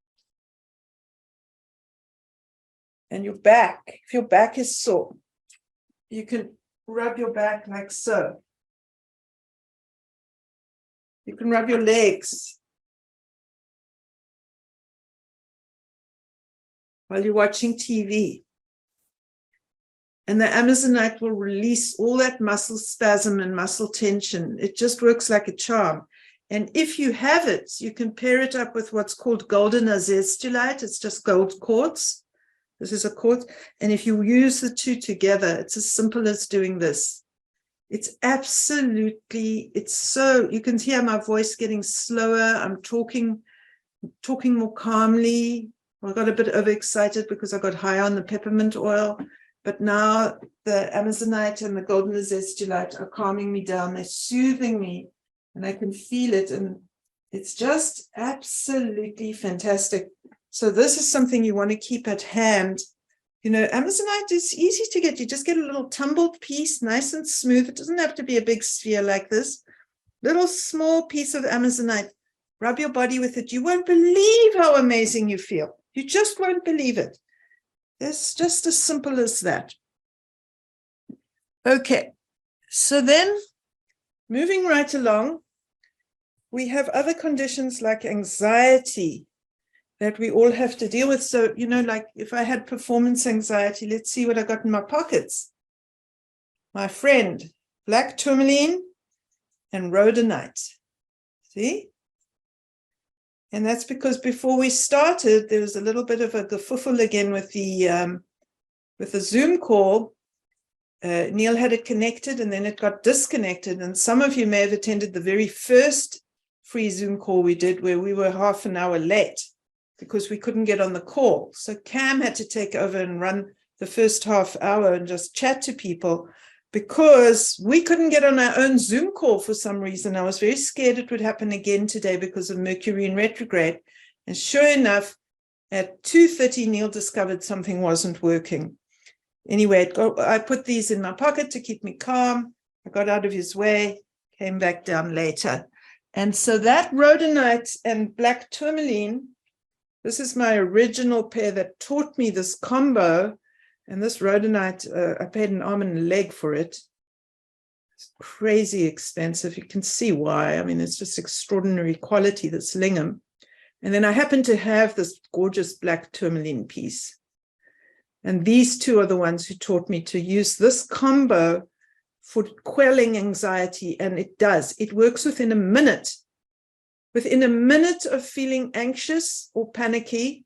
and your back. If your back is sore, you can rub your back like so. You can rub your legs while you're watching TV. And the Amazonite will release all that muscle spasm and muscle tension. It just works like a charm. And if you have it, you can pair it up with what's called golden azestulite. It's just gold quartz. This is a quartz. And if you use the two together, it's as simple as doing this. It's so, you can hear my voice getting slower. I'm talking more calmly. I got a bit overexcited because I got high on the peppermint oil. But now the Amazonite and the golden azestulite are calming me down. They're soothing me. And I can feel it, and it's just absolutely fantastic. So this is something you want to keep at hand. Amazonite is easy to get. You just get a little tumbled piece, nice and smooth. It doesn't have to be a big sphere like this. Little small piece of Amazonite. Rub your body with it. You won't believe how amazing you feel. You just won't believe it. It's just as simple as that. Okay, so then moving right along, we have other conditions like anxiety that we all have to deal with. So, like if I had performance anxiety, let's see what I got in my pockets. My friend, black tourmaline and rhodonite. See? And that's because before we started, there was a little bit of a kerfuffle again with the Zoom call. Neil had it connected and then it got disconnected. And some of you may have attended the very first free Zoom call we did where we were half an hour late because we couldn't get on the call. So Cam had to take over and run the first half hour and just chat to people, because we couldn't get on our own Zoom call for some reason. I was very scared it would happen again today because of Mercury in retrograde. And sure enough, at 2:30, Neil discovered something wasn't working. Anyway, I put these in my pocket to keep me calm. I got out of his way, came back down later. And so that Rhodonite and black Tourmaline, this is my original pair that taught me this combo. And this Rhodonite, I paid an arm and a leg for it. It's crazy expensive. You can see why. I mean, it's just extraordinary quality, this lingam. And then I happen to have this gorgeous black Tourmaline piece. And these two are the ones who taught me to use this combo for quelling anxiety. And it does. It works within a minute. Within a minute of feeling anxious or panicky,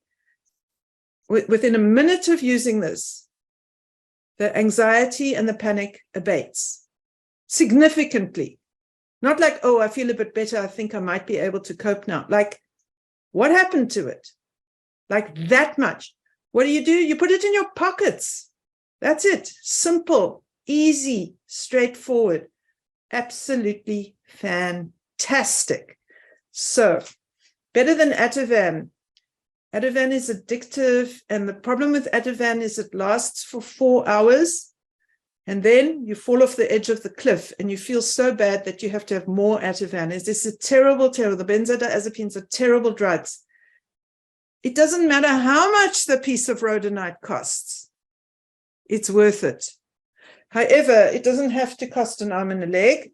within a minute of using this, the anxiety and the panic abates significantly. Not like, oh, I feel a bit better. I think I might be able to cope now. Like, what happened to it? Like that much. What do? You put it in your pockets. That's it. Simple, easy, straightforward. Absolutely fantastic. So, better than Ativan. Ativan is addictive, and the problem with Ativan is it lasts for 4 hours, and then you fall off the edge of the cliff, and you feel so bad that you have to have more Ativan. This is terrible. The benzodiazepines are terrible drugs. It doesn't matter how much the piece of Rhodonite costs. It's worth it. However, it doesn't have to cost an arm and a leg.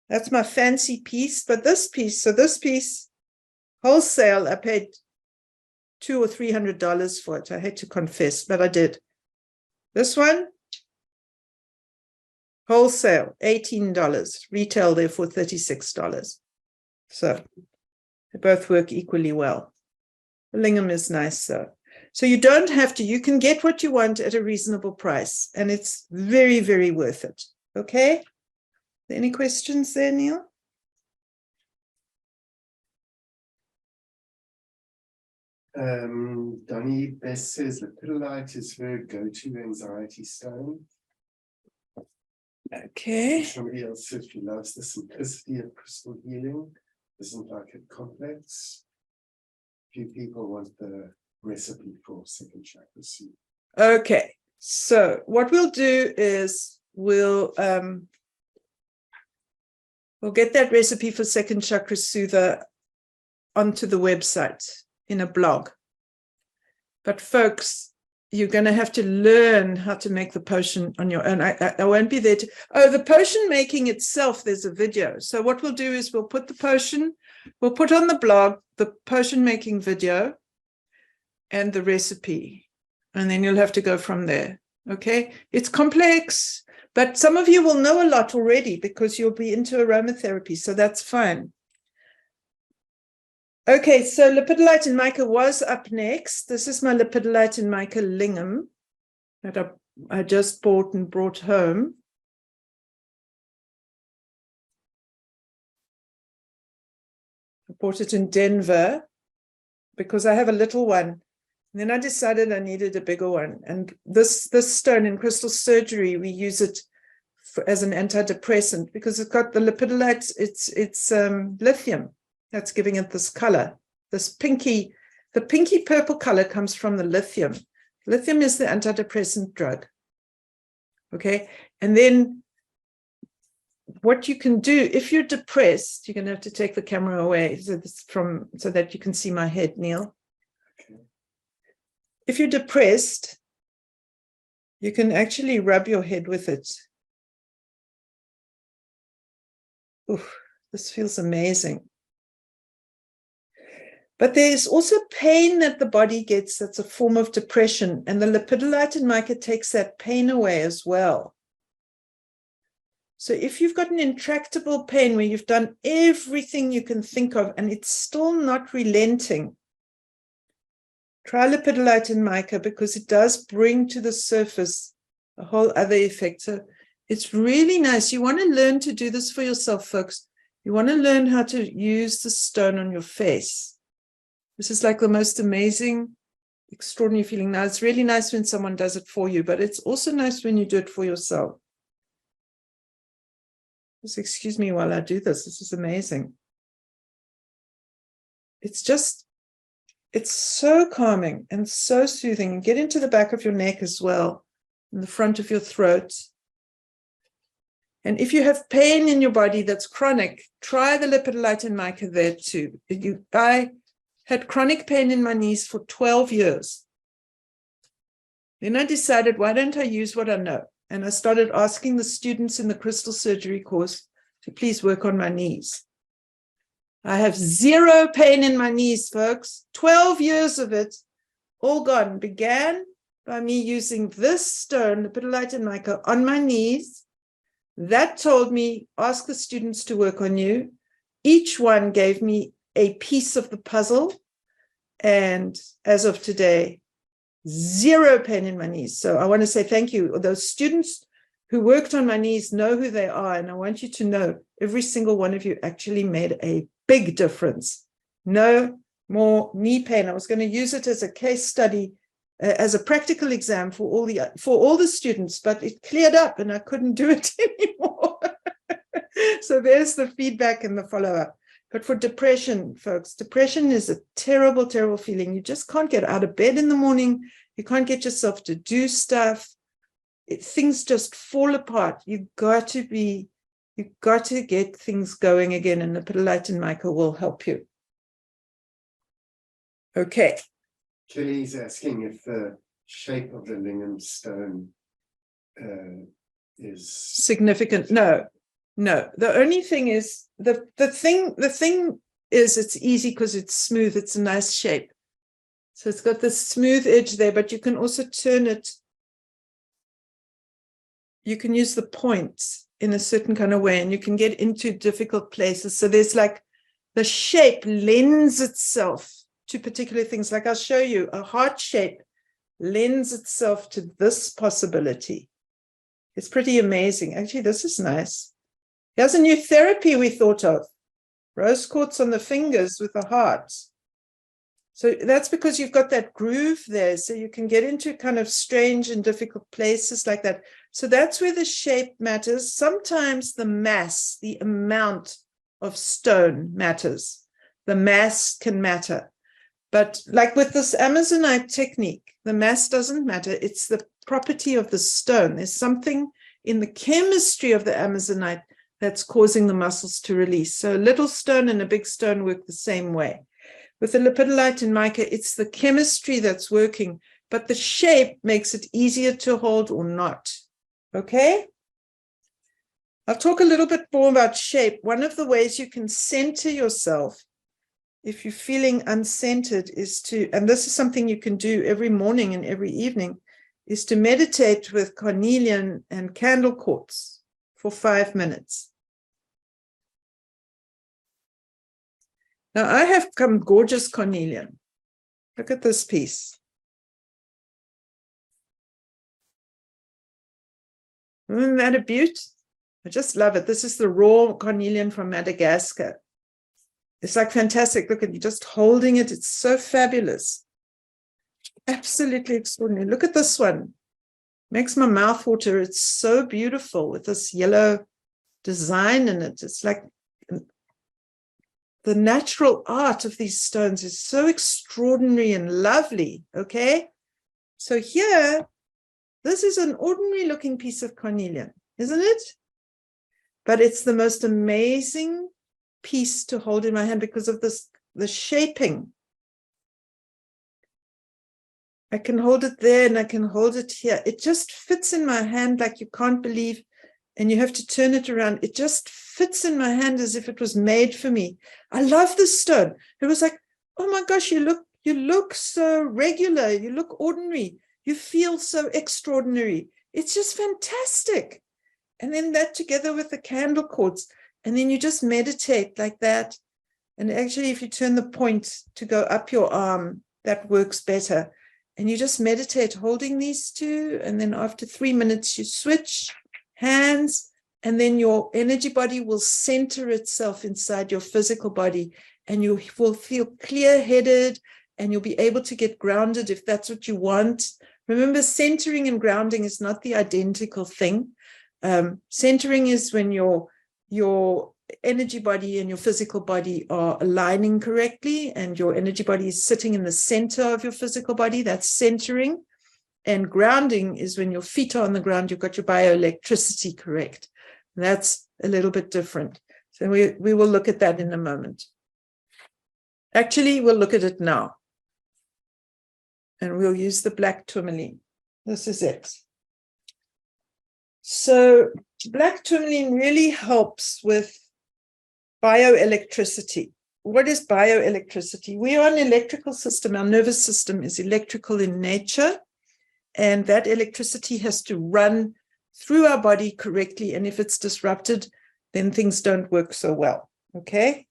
That's my fancy piece, but this piece, wholesale, I paid $200 or $300 for it. I hate to confess, but I did. This one, wholesale, $18. Retail, therefore, $36. So they both work equally well. The lingam is nice, though. So you don't have to, you can get what you want at a reasonable price, and it's very, very worth it. Okay? Any questions there, Neil? Donnie Best says Lepidolite is her go-to anxiety stone. Okay. Somebody else says she loves the simplicity of crystal healing. Doesn't like it complex. A few people want the recipe for second chakra soup. Okay. So what we'll do is we'll get that recipe for second chakra soother onto the website in a blog. But folks, you're going to have to learn how to make the potion on your own. I won't be there to, the potion making itself, there's a video. So what we'll do is we'll put the potion, we'll put on the blog, the potion making video and the recipe. And then you'll have to go from there. Okay. It's complex, but some of you will know a lot already because you'll be into aromatherapy. So that's fine. Okay, so Lepidolite and Mica was up next. This is my Lepidolite and Mica lingam that I just bought and brought home. I bought it in Denver because I have a little one. And then I decided I needed a bigger one. And this stone in crystal surgery, we use it as an antidepressant because it's got the Lepidolite, it's lithium. That's giving it this color, this pinky, the pinky purple color comes from the lithium. Lithium is the antidepressant drug. Okay. And then what you can do if you're depressed, you're going to have to take the camera away so that you can see my head, Neil. Okay. If you're depressed, you can actually rub your head with it. Oof, this feels amazing. But there's also pain that the body gets that's a form of depression, and the Lepidolite and Mica takes that pain away as well. So if you've got an intractable pain where you've done everything you can think of and it's still not relenting, try Lepidolite and Mica because it does bring to the surface a whole other effect. So it's really nice. You want to learn to do this for yourself, folks. You want to learn how to use the stone on your face. This is like the most amazing extraordinary feeling. Now, it's really nice when someone does it for you, but it's also nice when you do it for yourself. Just excuse me while I do this. This is amazing. It's so calming and so soothing. Get into the back of your neck as well, in the front of your throat. And if you have pain in your body that's chronic, try the Lepidolite and Mica there too. I had chronic pain in my knees for 12 years. Then I decided, why don't I use what I know? And I started asking the students in the crystal surgery course to please work on my knees. I have zero pain in my knees, folks. 12 years of it, all gone. Began by me using this stone, Lepidolite and Mica, on my knees. That told me, ask the students to work on you. Each one gave me a piece of the puzzle. And as of today, zero pain in my knees. So I want to say thank you. Those students who worked on my knees know who they are. And I want you to know every single one of you actually made a big difference. No more knee pain. I was going to use it as a case study, as a practical exam for all the students, but it cleared up and I couldn't do it anymore. So there's the feedback and the follow-up. But for depression, folks, depression is a terrible, terrible feeling. You just can't get out of bed in the morning. You can't get yourself to do stuff. Things just fall apart. You've got to get things going again, and the Lepidolite and Mica will help you. Okay. Kelly's asking if the shape of the lingam stone is significant. No. The only thing is the thing is it's easy because it's smooth. It's a nice shape. So it's got this smooth edge there, but you can also turn it. You can use the points in a certain kind of way, and you can get into difficult places. So there's like the shape lends itself to particular things. Like I'll show you, a heart shape lends itself to this possibility. It's pretty amazing. Actually, this is nice. Here's a new therapy we thought of. Rose quartz on the fingers with the heart. So that's because you've got that groove there. So you can get into kind of strange and difficult places like that. So that's where the shape matters. Sometimes the mass, the amount of stone matters. The mass can matter. But like with this Amazonite technique, the mass doesn't matter. It's the property of the stone. There's something in the chemistry of the Amazonite that's causing the muscles to release. So a little stone and a big stone work the same way. With the Lepidolite and Mica, it's the chemistry that's working, but the shape makes it easier to hold or not. Okay? I'll talk a little bit more about shape. One of the ways you can center yourself if you're feeling uncentered is to, and this is something you can do every morning and every evening, is to meditate with carnelian and candle quartz for 5 minutes. Now I have some gorgeous carnelian. Look at this piece. Isn't that a beaut? I just love it. This is the raw carnelian from Madagascar. It's like fantastic. Look at you just holding it. It's so fabulous. Absolutely extraordinary. Look at this one. Makes my mouth water. It's so beautiful with this yellow design in it. It's like the natural art of these stones is so extraordinary and lovely. Okay. So here, this is an ordinary looking piece of carnelian, isn't it? But it's the most amazing piece to hold in my hand because of this, the shaping. I can hold it there and I can hold it here. It just fits in my hand like you can't believe, and you have to turn it around. It just fits in my hand as if it was made for me. I love this stone. It was like, oh my gosh, you look so regular. You look ordinary. You feel so extraordinary. It's just fantastic. And then that together with the candle quartz, and then you just meditate like that. And actually, if you turn the point to go up your arm, that works better. And you just meditate holding these two. And then after 3 minutes, you switch hands, and then your energy body will center itself inside your physical body. And you will feel clear-headed, and you'll be able to get grounded if that's what you want. Remember, centering and grounding is not the identical thing. Centering is when your energy body and your physical body are aligning correctly, and your energy body is sitting in the center of your physical body. That's centering. And grounding is when your feet are on the ground, you've got your bioelectricity correct. That's a little bit different. So we will look at that in a moment. Actually, we'll look at it now. And we'll use the black tourmaline. This is it. So black tourmaline really helps with bioelectricity. What is bioelectricity? We are an electrical system. Our nervous system is electrical in nature, and that electricity has to run through our body correctly. And if it's disrupted, then things don't work so well. Okay.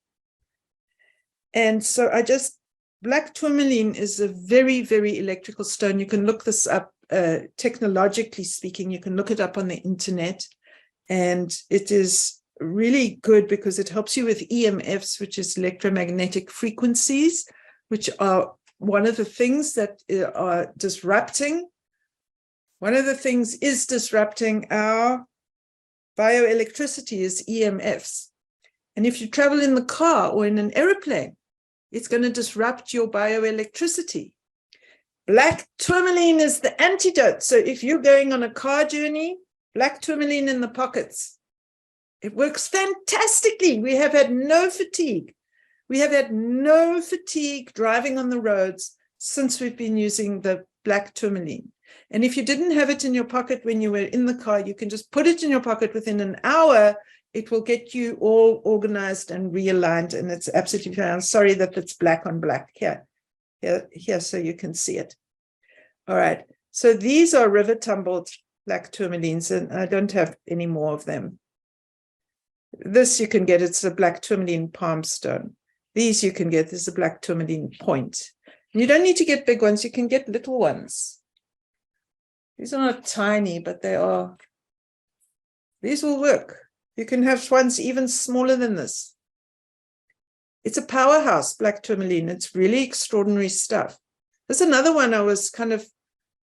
And so black tourmaline is a very, very electrical stone. You can look this up, technologically speaking, you can look it up on the internet. And it is really good because it helps you with EMFs, which is electromagnetic frequencies, which are one of the things that are disrupting. One of the things is disrupting our bioelectricity is EMFs. And if you travel in the car or in an airplane, it's going to disrupt your bioelectricity. Black tourmaline is the antidote. So if you're going on a car journey, black tourmaline in the pockets. It works fantastically. We have had no fatigue. We have had no fatigue driving on the roads since we've been using the black tourmaline. And if you didn't have it in your pocket when you were in the car, you can just put it in your pocket within an hour. It will get you all organized and realigned, and it's absolutely fine. I'm sorry that it's black on black here, so you can see it. All right. So these are river tumbled black tourmalines, and I don't have any more of them. This you can get, it's a black tourmaline palm stone. These you can get, this is a black tourmaline point. You don't need to get big ones, you can get little ones. These are not tiny, but these will work. You can have ones even smaller than this. It's a powerhouse, black tourmaline. It's really extraordinary stuff. There's another one I was kind of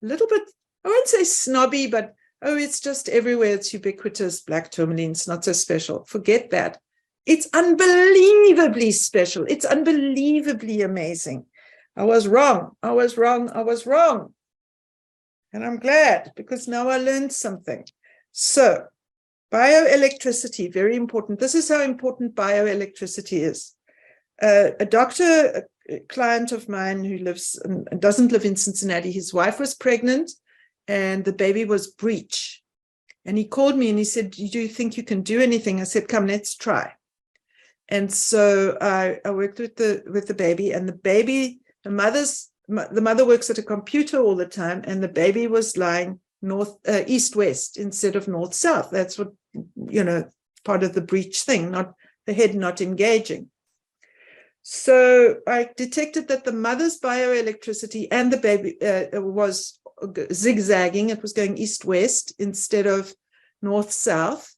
a little bit, I won't say snobby, but oh, it's just everywhere. It's ubiquitous, black tourmaline. It's not so special. Forget that. It's unbelievably special. It's unbelievably amazing. I was wrong. I was wrong. I was wrong. And I'm glad, because now I learned something. So bioelectricity, very important. This is how important bioelectricity is. A doctor, a client of mine who lives and doesn't live in Cincinnati, his wife was pregnant and the baby was breech. And he called me and he said, do you think you can do anything? I said, come, let's try. And so I worked with the baby, and the mother works at a computer all the time, and the baby was lying east-west instead of north-south. That's what, part of the breech thing, not the head not engaging. So I detected that the mother's bioelectricity and the baby was zigzagging. It was going east-west instead of north-south.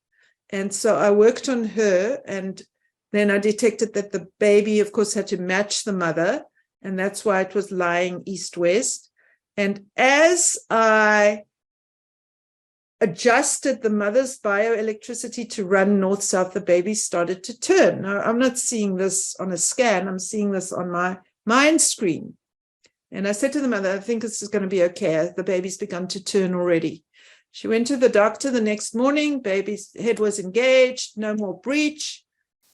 And so I worked on her, and then I detected that the baby, of course, had to match the mother, and that's why it was lying east-west. And as I adjusted the mother's bioelectricity to run north-south, the baby started to turn. Now, I'm not seeing this on a scan. I'm seeing this on my mind screen. And I said to the mother, I think this is going to be okay. The baby's begun to turn already. She went to the doctor the next morning. Baby's head was engaged. No more breech.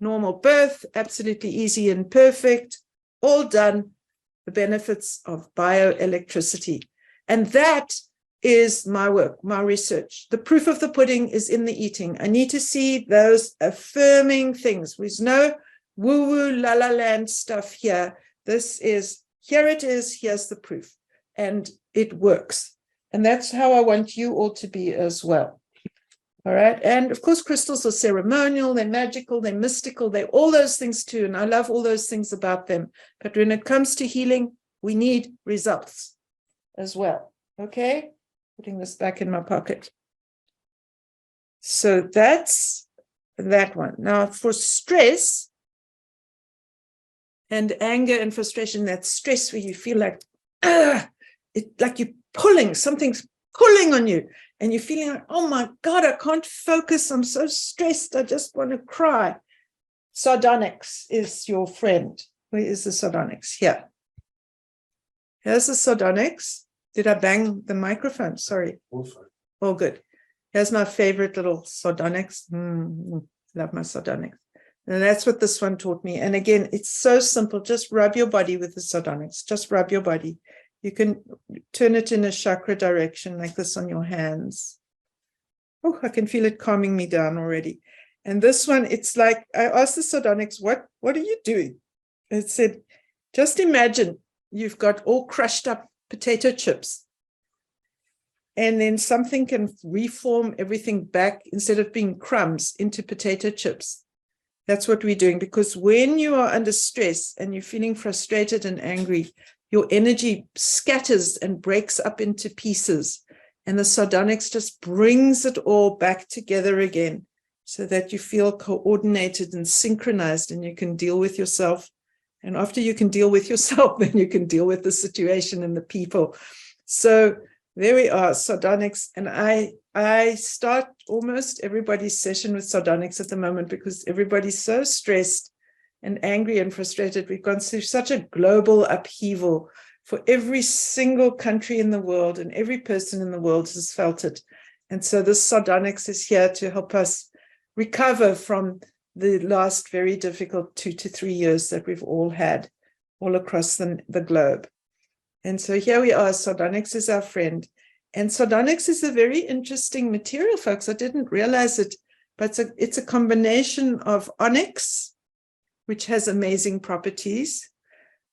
Normal birth. Absolutely easy and perfect. All done. The benefits of bioelectricity. And that is my work, my research. The proof of the pudding is in the eating. I need to see those affirming things. There's no woo-woo, la-la land stuff here. Here it is, here's the proof. And it works. And that's how I want you all to be as well. All right. And of course, crystals are ceremonial, they're magical, they're mystical, they're all those things too. And I love all those things about them. But when it comes to healing, we need results as well. Okay. Putting this back in my pocket. So that's that one. Now for stress and anger and frustration, that stress where you feel like, like you're pulling, something's pulling on you, and you're feeling like, oh my God, I can't focus. I'm so stressed. I just want to cry. Sardonyx is your friend. Where is the Sardonyx? Here. Here's the Sardonyx. Did I bang the microphone? Sorry. Oh, good. Here's my favorite little Sardonyx. Love my Sardonyx. And that's what this one taught me. And again, it's so simple. Just rub your body with the Sardonyx. Just rub your body. You can turn it in a chakra direction like this on your hands. Oh, I can feel it calming me down already. And this one, it's like, I asked the Sardonyx, what are you doing? It said, just imagine you've got all crushed up potato chips. And then something can reform everything back, instead of being crumbs, into potato chips. That's what we're doing, because when you are under stress and you're feeling frustrated and angry, your energy scatters and breaks up into pieces. And the Sardonyx just brings it all back together again so that you feel coordinated and synchronized, and you can deal with yourself. And after you can deal with yourself, then you can deal with the situation and the people. So there we are, Sardonyx. And I start almost everybody's session with Sardonyx at the moment, because everybody's so stressed and angry and frustrated. We've gone through such a global upheaval for every single country in the world, and every person in the world has felt it. And so this Sardonyx is here to help us recover from the last very difficult 2 to 3 years that we've all had all across the globe. And so here we are, Sardonyx is our friend. And Sardonyx is a very interesting material, folks. I didn't realize it, but it's a combination of onyx, which has amazing properties,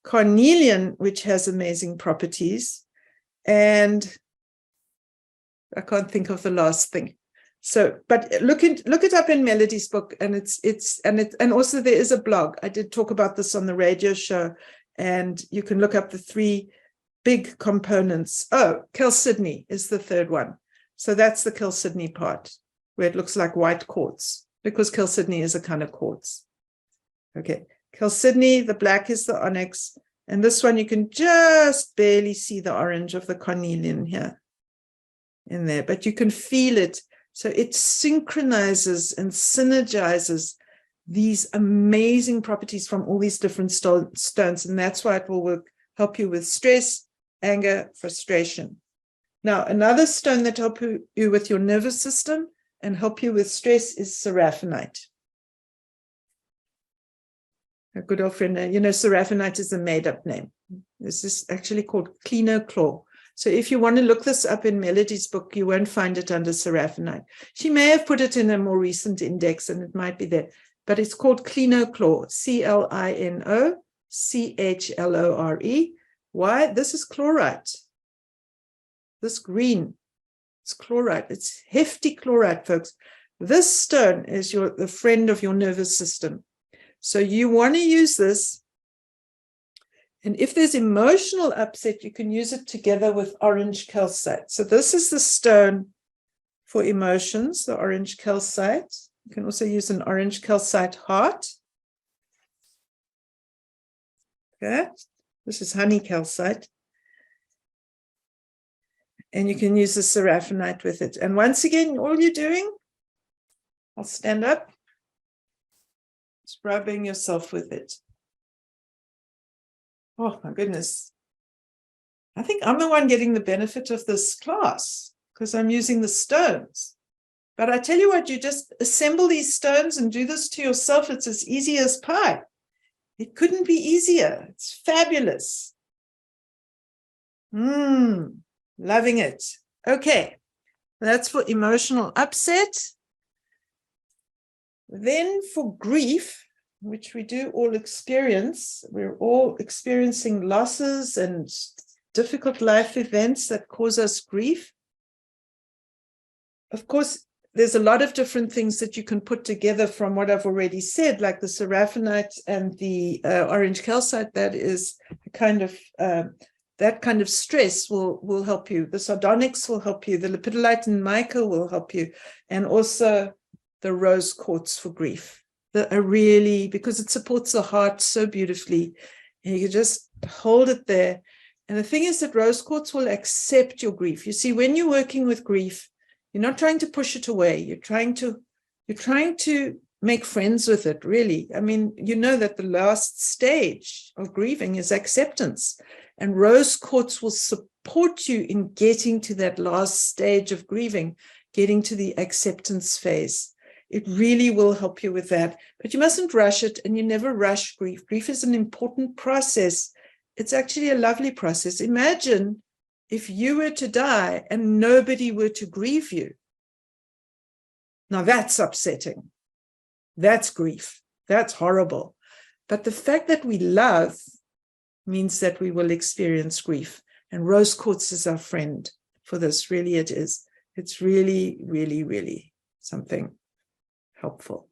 carnelian, which has amazing properties, and I can't think of the last thing. So, but look it up in Melody's book, and and also there is a blog. I did talk about this on the radio show, and you can look up the 3 big components. Oh, chalcedony is the 3rd one. So that's the chalcedony part, where it looks like white quartz, because chalcedony is a kind of quartz. Okay, chalcedony, the black is the onyx, and this one you can just barely see the orange of the carnelian here in there, but you can feel it. So it synchronizes and synergizes these amazing properties from all these different stones, and that's why it will help you with stress, anger, frustration. Now, another stone that helps you with your nervous system and help you with stress is seraphinite. A good old friend, seraphinite is a made-up name. This is actually called clinochlor. So if you want to look this up in Melody's book, you won't find it under seraphinite. She may have put it in a more recent index, and it might be there, but it's called clinochlor, CLINOCHLORE. Why? This is chlorite. This green, it's chlorite. It's hefty chlorite, folks. This stone is the friend of your nervous system. So you want to use this. And if there's emotional upset, you can use it together with orange calcite. So this is the stone for emotions, the orange calcite. You can also use an orange calcite heart. Okay, this is honey calcite. And you can use the seraphinite with it. And once again, all you're doing, I'll stand up, just rubbing yourself with it. Oh my goodness. I think I'm the one getting the benefit of this class because I'm using the stones. But I tell you what, you just assemble these stones and do this to yourself. It's as easy as pie. It couldn't be easier. It's fabulous. Loving it. Okay, that's for emotional upset. Then for grief, which we do all experience, we're all experiencing losses and difficult life events that cause us grief. Of course, there's a lot of different things that you can put together from what I've already said, like the seraphinite and the orange calcite. That is a kind of that kind of stress will help you. The Sardonyx will help you. The Lepidolite and Mica will help you, and also the rose quartz for grief. that are really, because it supports the heart so beautifully. And you can just hold it there. And the thing is that rose quartz will accept your grief. You see, when you're working with grief, you're not trying to push it away. You're trying to make friends with it, really. I mean, you know that the last stage of grieving is acceptance. And rose quartz will support you in getting to that last stage of grieving, getting to the acceptance phase. It really will help you with that. But you mustn't rush it, and you never rush grief. Grief is an important process. It's actually a lovely process. Imagine if you were to die and nobody were to grieve you. Now that's upsetting. That's grief. That's horrible. But the fact that we love means that we will experience grief. And rose quartz is our friend for this. Really, it is. It's really, really, really something helpful.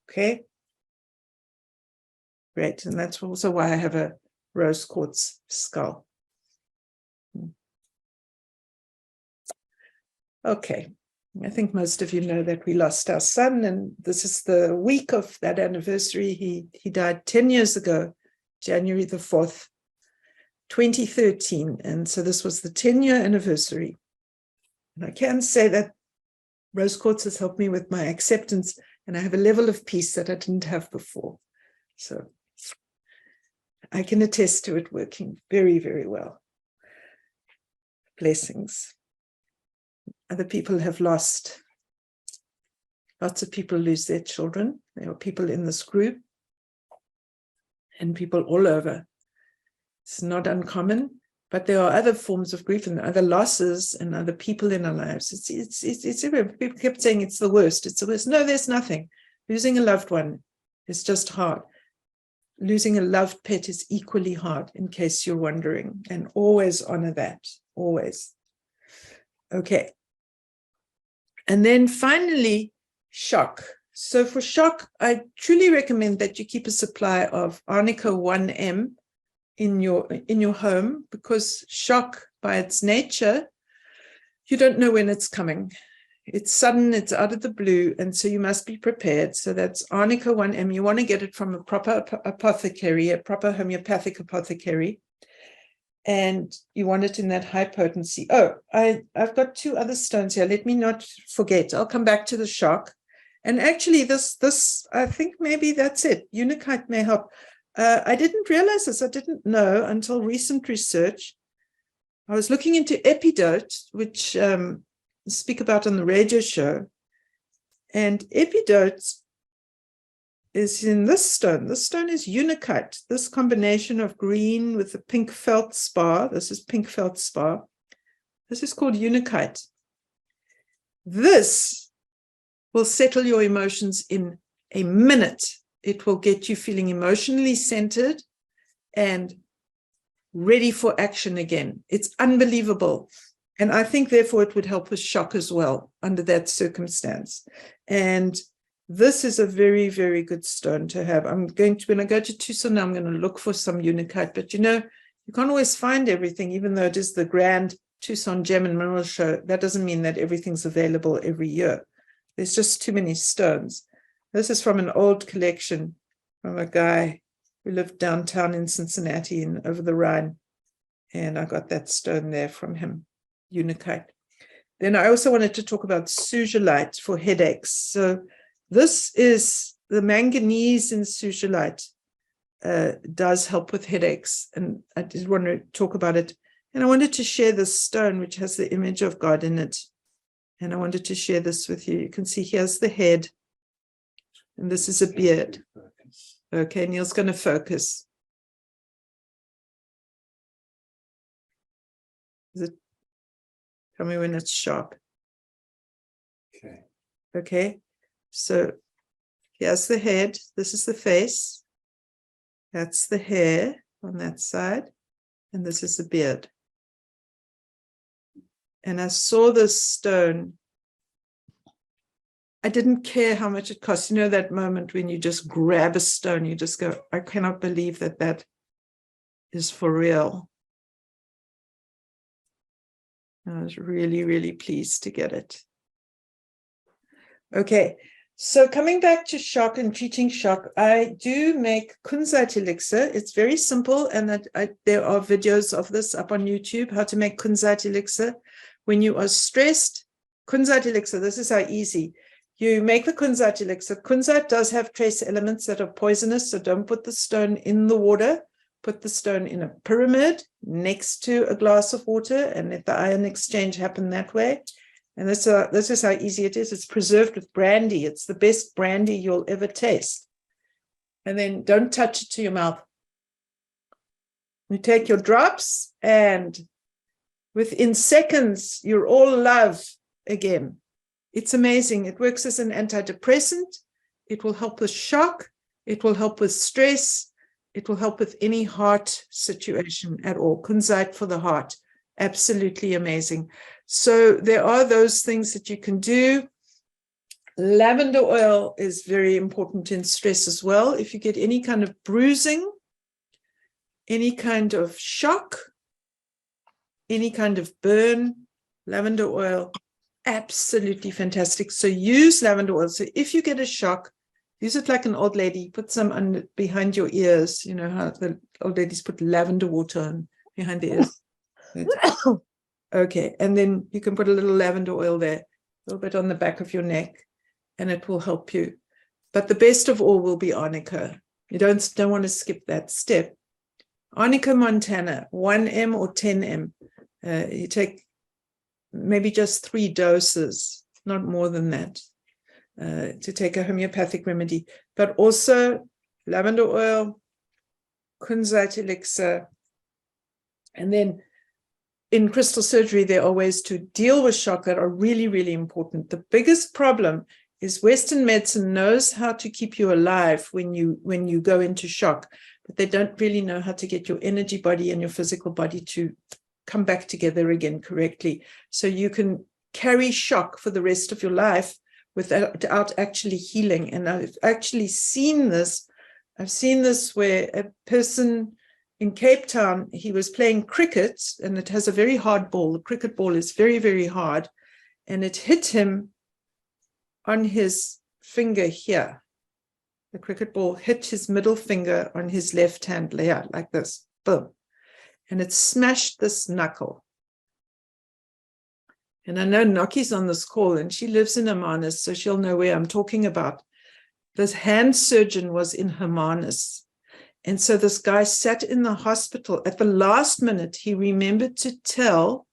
Okay? Great. And that's also why I have a rose quartz skull. Okay. I think most of you know that we lost our son, and this is the week of that anniversary. He died 10 years ago, January the 4th, 2013. And so this was the 10-year anniversary. And I can say that rose quartz has helped me with my acceptance, and I have a level of peace that I didn't have before. So I can attest to it working very, very well. Blessings. Other people have lost. Lots of people lose their children. There are people in this group and people all over. It's not uncommon, but there are other forms of grief and other losses and other people in our lives. It's everywhere. People kept saying it's the worst. It's the worst. No, there's nothing. Losing a loved one is just hard. Losing a loved pet is equally hard, in case you're wondering, and always honor that, always. Okay. And then finally, shock. So for shock, I truly recommend that you keep a supply of Arnica 1M in your home, because shock by its nature, you don't know when it's coming. It's sudden, it's out of the blue, and so you must be prepared. So that's Arnica 1M. You want to get it from a proper apothecary, a proper homeopathic apothecary. And you want it in that high potency. Oh, I've got two other stones here. Let me not forget. I'll come back to the shock. And actually, this I think maybe that's it. Unakite may help. I didn't realize this. I didn't know until recent research. I was looking into epidote, which I speak about on the radio show. And epidote is in this stone. This stone is unakite. This combination of green with the pink feldspar. This is pink feldspar. This is called unakite. This will settle your emotions in a minute. It will get you feeling emotionally centered and ready for action again. It's unbelievable. And I think, therefore, it would help with shock as well under that circumstance. And this is a very, very good stone to have. When I go to Tucson, I'm going to look for some unakite. But, you know, you can't always find everything, even though it is the grand Tucson Gem and Mineral Show. That doesn't mean that everything's available every year. There's just too many stones. This is from an old collection from a guy who lived downtown in Cincinnati and over the Rhine. And I got that stone there from him, unakite. Then I also wanted to talk about Sugilite for headaches. So this is the manganese in Sugilite does help with headaches. And I did want to talk about it. And I wanted to share this stone, which has the image of God in it. And I wanted to share this with you. You can see here's the head. And this is a beard. Okay, Neil's going to focus. Tell me when it's sharp. Okay. Okay. So here's the head. This is the face. That's the hair on that side. And this is the beard. And I saw this stone. I didn't care how much it cost. You know that moment when you just grab a stone, you just go, I cannot believe that that is for real. I was really, really pleased to get it. Okay, So coming back to shock and treating shock, I do make Kunzite elixir. It's very simple, and there are videos of this up on YouTube, how to make Kunzite elixir. When you are stressed, Kunzite elixir, this is how easy. You make the Kunzite elixir. Kunzite does have trace elements that are poisonous, so don't put the stone in the water. Put the stone in a pyramid next to a glass of water and let the ion exchange happen that way. And this is how easy it is. It's preserved with brandy. It's the best brandy you'll ever taste. And then don't touch it to your mouth. You take your drops, and within seconds, you're all love again. It's amazing. It works as an antidepressant. It will help with shock. It will help with stress. It will help with any heart situation at all. Kunzite for the heart. Absolutely amazing. So there are those things that you can do. Lavender oil is very important in stress as well. If you get any kind of bruising, any kind of shock, any kind of burn, lavender oil, absolutely fantastic. So use lavender oil. So if you get a shock, use it like an old lady. Put some behind your ears. You know how the old ladies put lavender water on behind the ears. Okay, and then you can put a little lavender oil there, a little bit on the back of your neck, and it will help you. But the best of all will be arnica. You don't want to skip that step. Arnica montana, 1 or 10 you take maybe just 3 doses, not more than that, to take a homeopathic remedy. But also lavender oil, Kunzite elixir, and then in crystal surgery, there are ways to deal with shock that are really, really important. The biggest problem is Western medicine knows how to keep you alive when you go into shock, but they don't really know how to get your energy body and your physical body to come back together again correctly. So you can carry shock for the rest of your life without actually healing. And I've actually seen this. I've seen this where a person in Cape Town, he was playing cricket, and it has a very hard ball. The cricket ball is very, very hard, and it hit him on his finger here. The cricket ball hit his middle finger on his left hand layer, like this, boom. And it smashed this knuckle. And I know Noki's on this call, and she lives in Hermanus, so she'll know where I'm talking about. This hand surgeon was in Hermanus. And so this guy sat in the hospital. At the last minute, he remembered to tell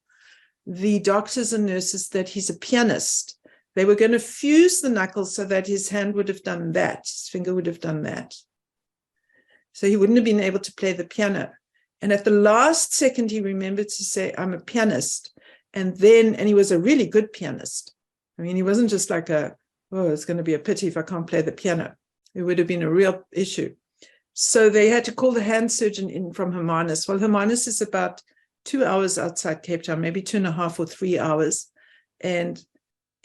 the doctors and nurses that he's a pianist. They were going to fuse the knuckles so that his hand would have done that. His finger would have done that. So he wouldn't have been able to play the piano. And at the last second, he remembered to say, I'm a pianist. And he was a really good pianist. I mean, he wasn't just like it's going to be a pity if I can't play the piano. It would have been a real issue. So they had to call the hand surgeon in from Hermanus. Well, Hermanus is about 2 hours outside Cape Town, maybe 2.5 or 3 hours. And,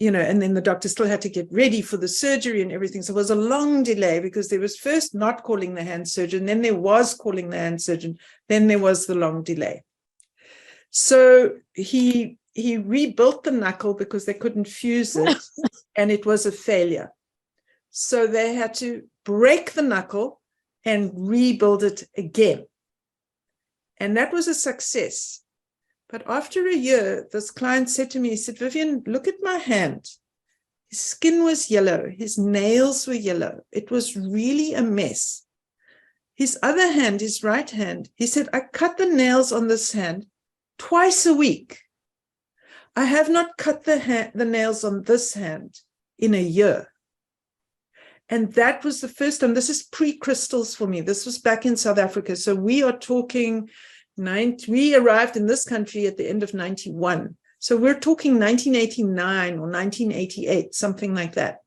and then the doctor still had to get ready for the surgery and everything. So it was a long delay because there was first not calling the hand surgeon, then there was calling the hand surgeon, then there was the long delay. So he rebuilt the knuckle because they couldn't fuse it, and it was a failure. So they had to break the knuckle and rebuild it again. And that was a success. But after a year, this client said to me, he said, Vivien, look at my hand. His skin was yellow. His nails were yellow. It was really a mess. His other hand, his right hand, he said, I cut the nails on this hand twice a week. I have not cut the nails on this hand in a year. And that was the first time. This is pre-crystals for me. This was back in South Africa. So we are talking, we arrived in this country at the end of 91. So we're talking 1989 or 1988, something like that.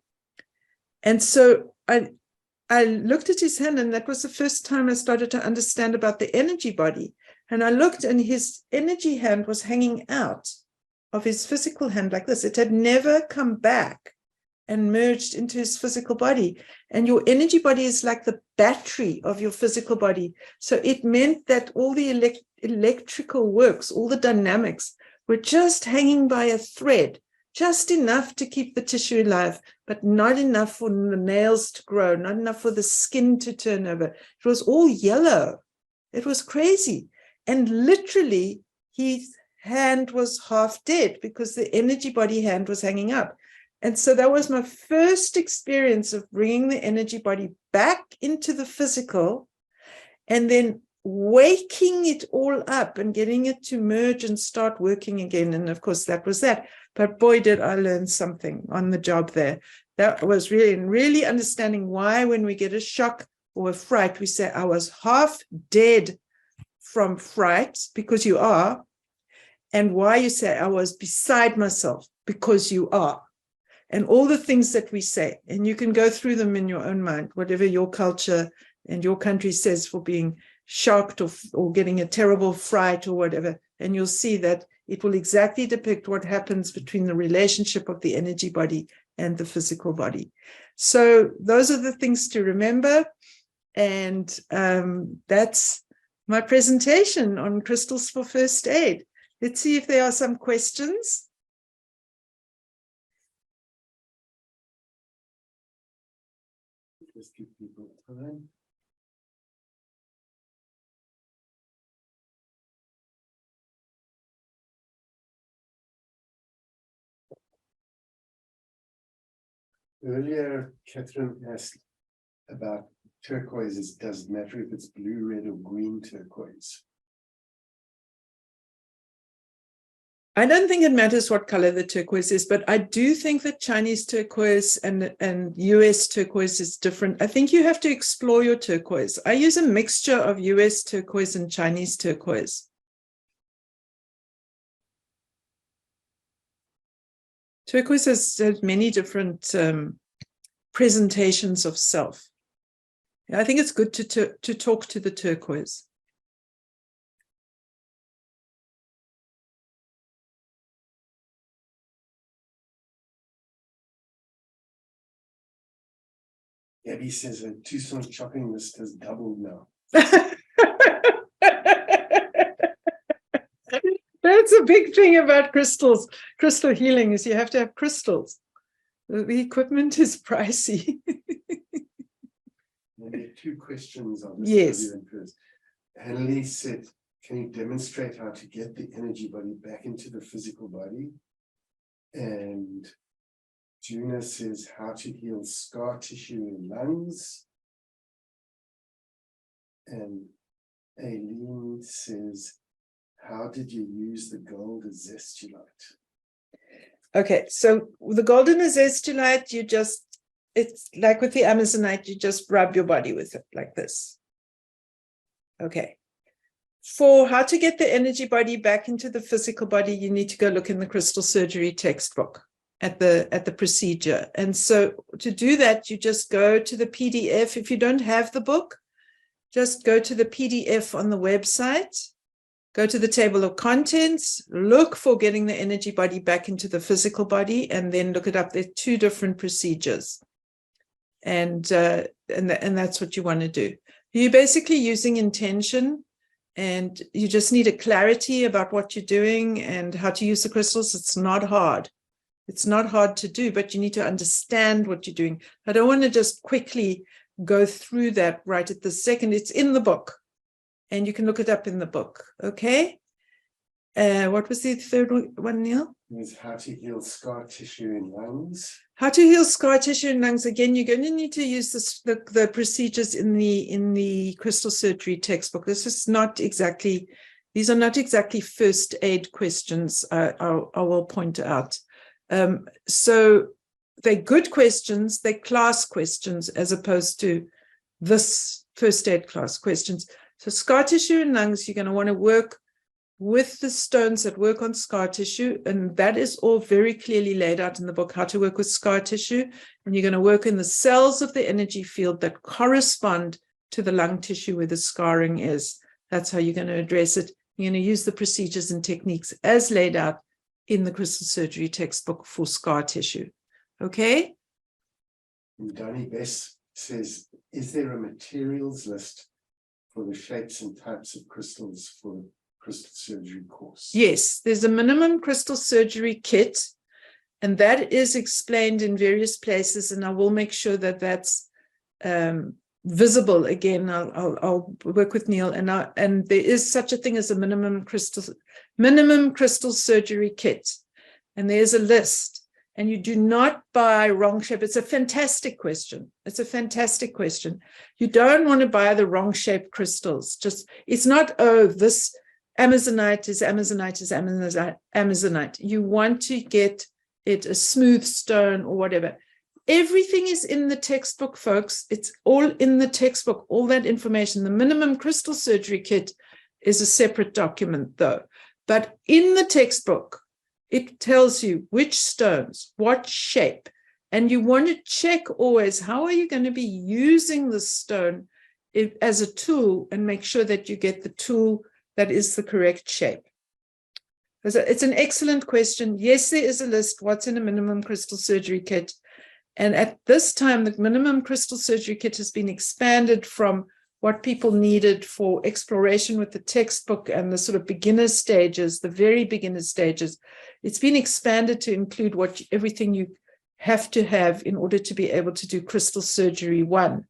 And so I looked at his hand, and that was the first time I started to understand about the energy body. And I looked, and his energy hand was hanging out of his physical hand like this. It had never come back and merged into his physical body. And your energy body is like the battery of your physical body. So it meant that all the electrical works, all the dynamics were just hanging by a thread, just enough to keep the tissue alive, but not enough for the nails to grow, not enough for the skin to turn over. It was all yellow. It was crazy. And literally, his hand was half dead because the energy body hand was hanging up. And so that was my first experience of bringing the energy body back into the physical and then waking it all up and getting it to merge and start working again. And of course, that was that. But boy, did I learn something on the job there. That was really understanding why when we get a shock or a fright, we say, I was half dead from fright, because you are. And why you say, I was beside myself, because you are. And all the things that we say, and you can go through them in your own mind, whatever your culture and your country says for being shocked or getting a terrible fright or whatever. And you'll see that it will exactly depict what happens between the relationship of the energy body and the physical body. So those are the things to remember. And that's my presentation on crystals for first aid. Let's see if there are some questions. Just give people time. Earlier, Catherine asked about turquoises. Does it matter if it's blue, red, or green turquoise? I don't think it matters what color the turquoise is, but I do think that Chinese turquoise and US turquoise is different. I think you have to explore your turquoise. I use a mixture of US turquoise and Chinese turquoise. Turquoise has many different presentations of self. I think it's good to talk to the turquoise. Gabby says a Tucson shopping list has doubled now. That's a big thing about crystals. Crystal healing is you have to have crystals. The equipment is pricey. And there are two questions on this. Yes. Annalise said, can you demonstrate how to get the energy body back into the physical body? And Juna says how to heal scar tissue in lungs. And Aileen says, how did you use the gold azestulite? Okay, so the golden azestulite, it's like with the Amazonite, you just rub your body with it like this. Okay. For how to get the energy body back into the physical body, you need to go look in the crystal surgery textbook at the procedure. And so to do that, you just go to the PDF. If you don't have the book, just go to the PDF on the website, go to the table of contents, look for getting the energy body back into the physical body, and then look it up. There are two different procedures. And that's what you want to do. You're basically using intention, and you just need a clarity about what you're doing and how to use the crystals. It's not hard. It's not hard to do, but you need to understand what you're doing. I don't want to just quickly go through that right at the second. It's in the book, and you can look it up in the book. Okay. What was the third one, Neil? Is how to heal scar tissue in lungs. How to heal scar tissue in lungs. Again, you're going to need to use the procedures in the crystal surgery textbook. These are not exactly first aid questions. I will point out. So they're good questions. They're class questions as opposed to this first aid class questions. So scar tissue in lungs, you're going to want to work with the stones that work on scar tissue, and that is all very clearly laid out in the book, how to work with scar tissue. And you're going to work in the cells of the energy field that correspond to the lung tissue where the scarring is. That's how you're going to address it. You're going to use the procedures and techniques as laid out in the crystal surgery textbook for scar tissue. Okay? Donnie Bess says, is there a materials list for the shapes and types of crystals for the crystal surgery course? Yes, there's a minimum crystal surgery kit And that is explained in various places, and I will make sure that that's visible again. I'll work with Neil, and there is such a thing as a minimum crystal surgery kit, and there's a list. And you do not buy wrong shape. It's a fantastic question. It's a fantastic question. You don't want to buy the wrong shaped crystals. It's not, oh, this Amazonite is Amazonite. You want to get it a smooth stone or whatever. Everything is in the textbook, folks. It's all in the textbook, all that information. The minimum crystal surgery kit is a separate document, though. But in the textbook, it tells you which stones, what shape, and you want to check always, how are you going to be using the stone as a tool, and make sure that you get the tool that is the correct shape. It's an excellent question. Yes, there is a list, what's in a minimum crystal surgery kit. And at this time, the minimum crystal surgery kit has been expanded from what people needed for exploration with the textbook and the sort of beginner stages, the very beginner stages. It's been expanded to include everything you have to have in order to be able to do crystal surgery 1.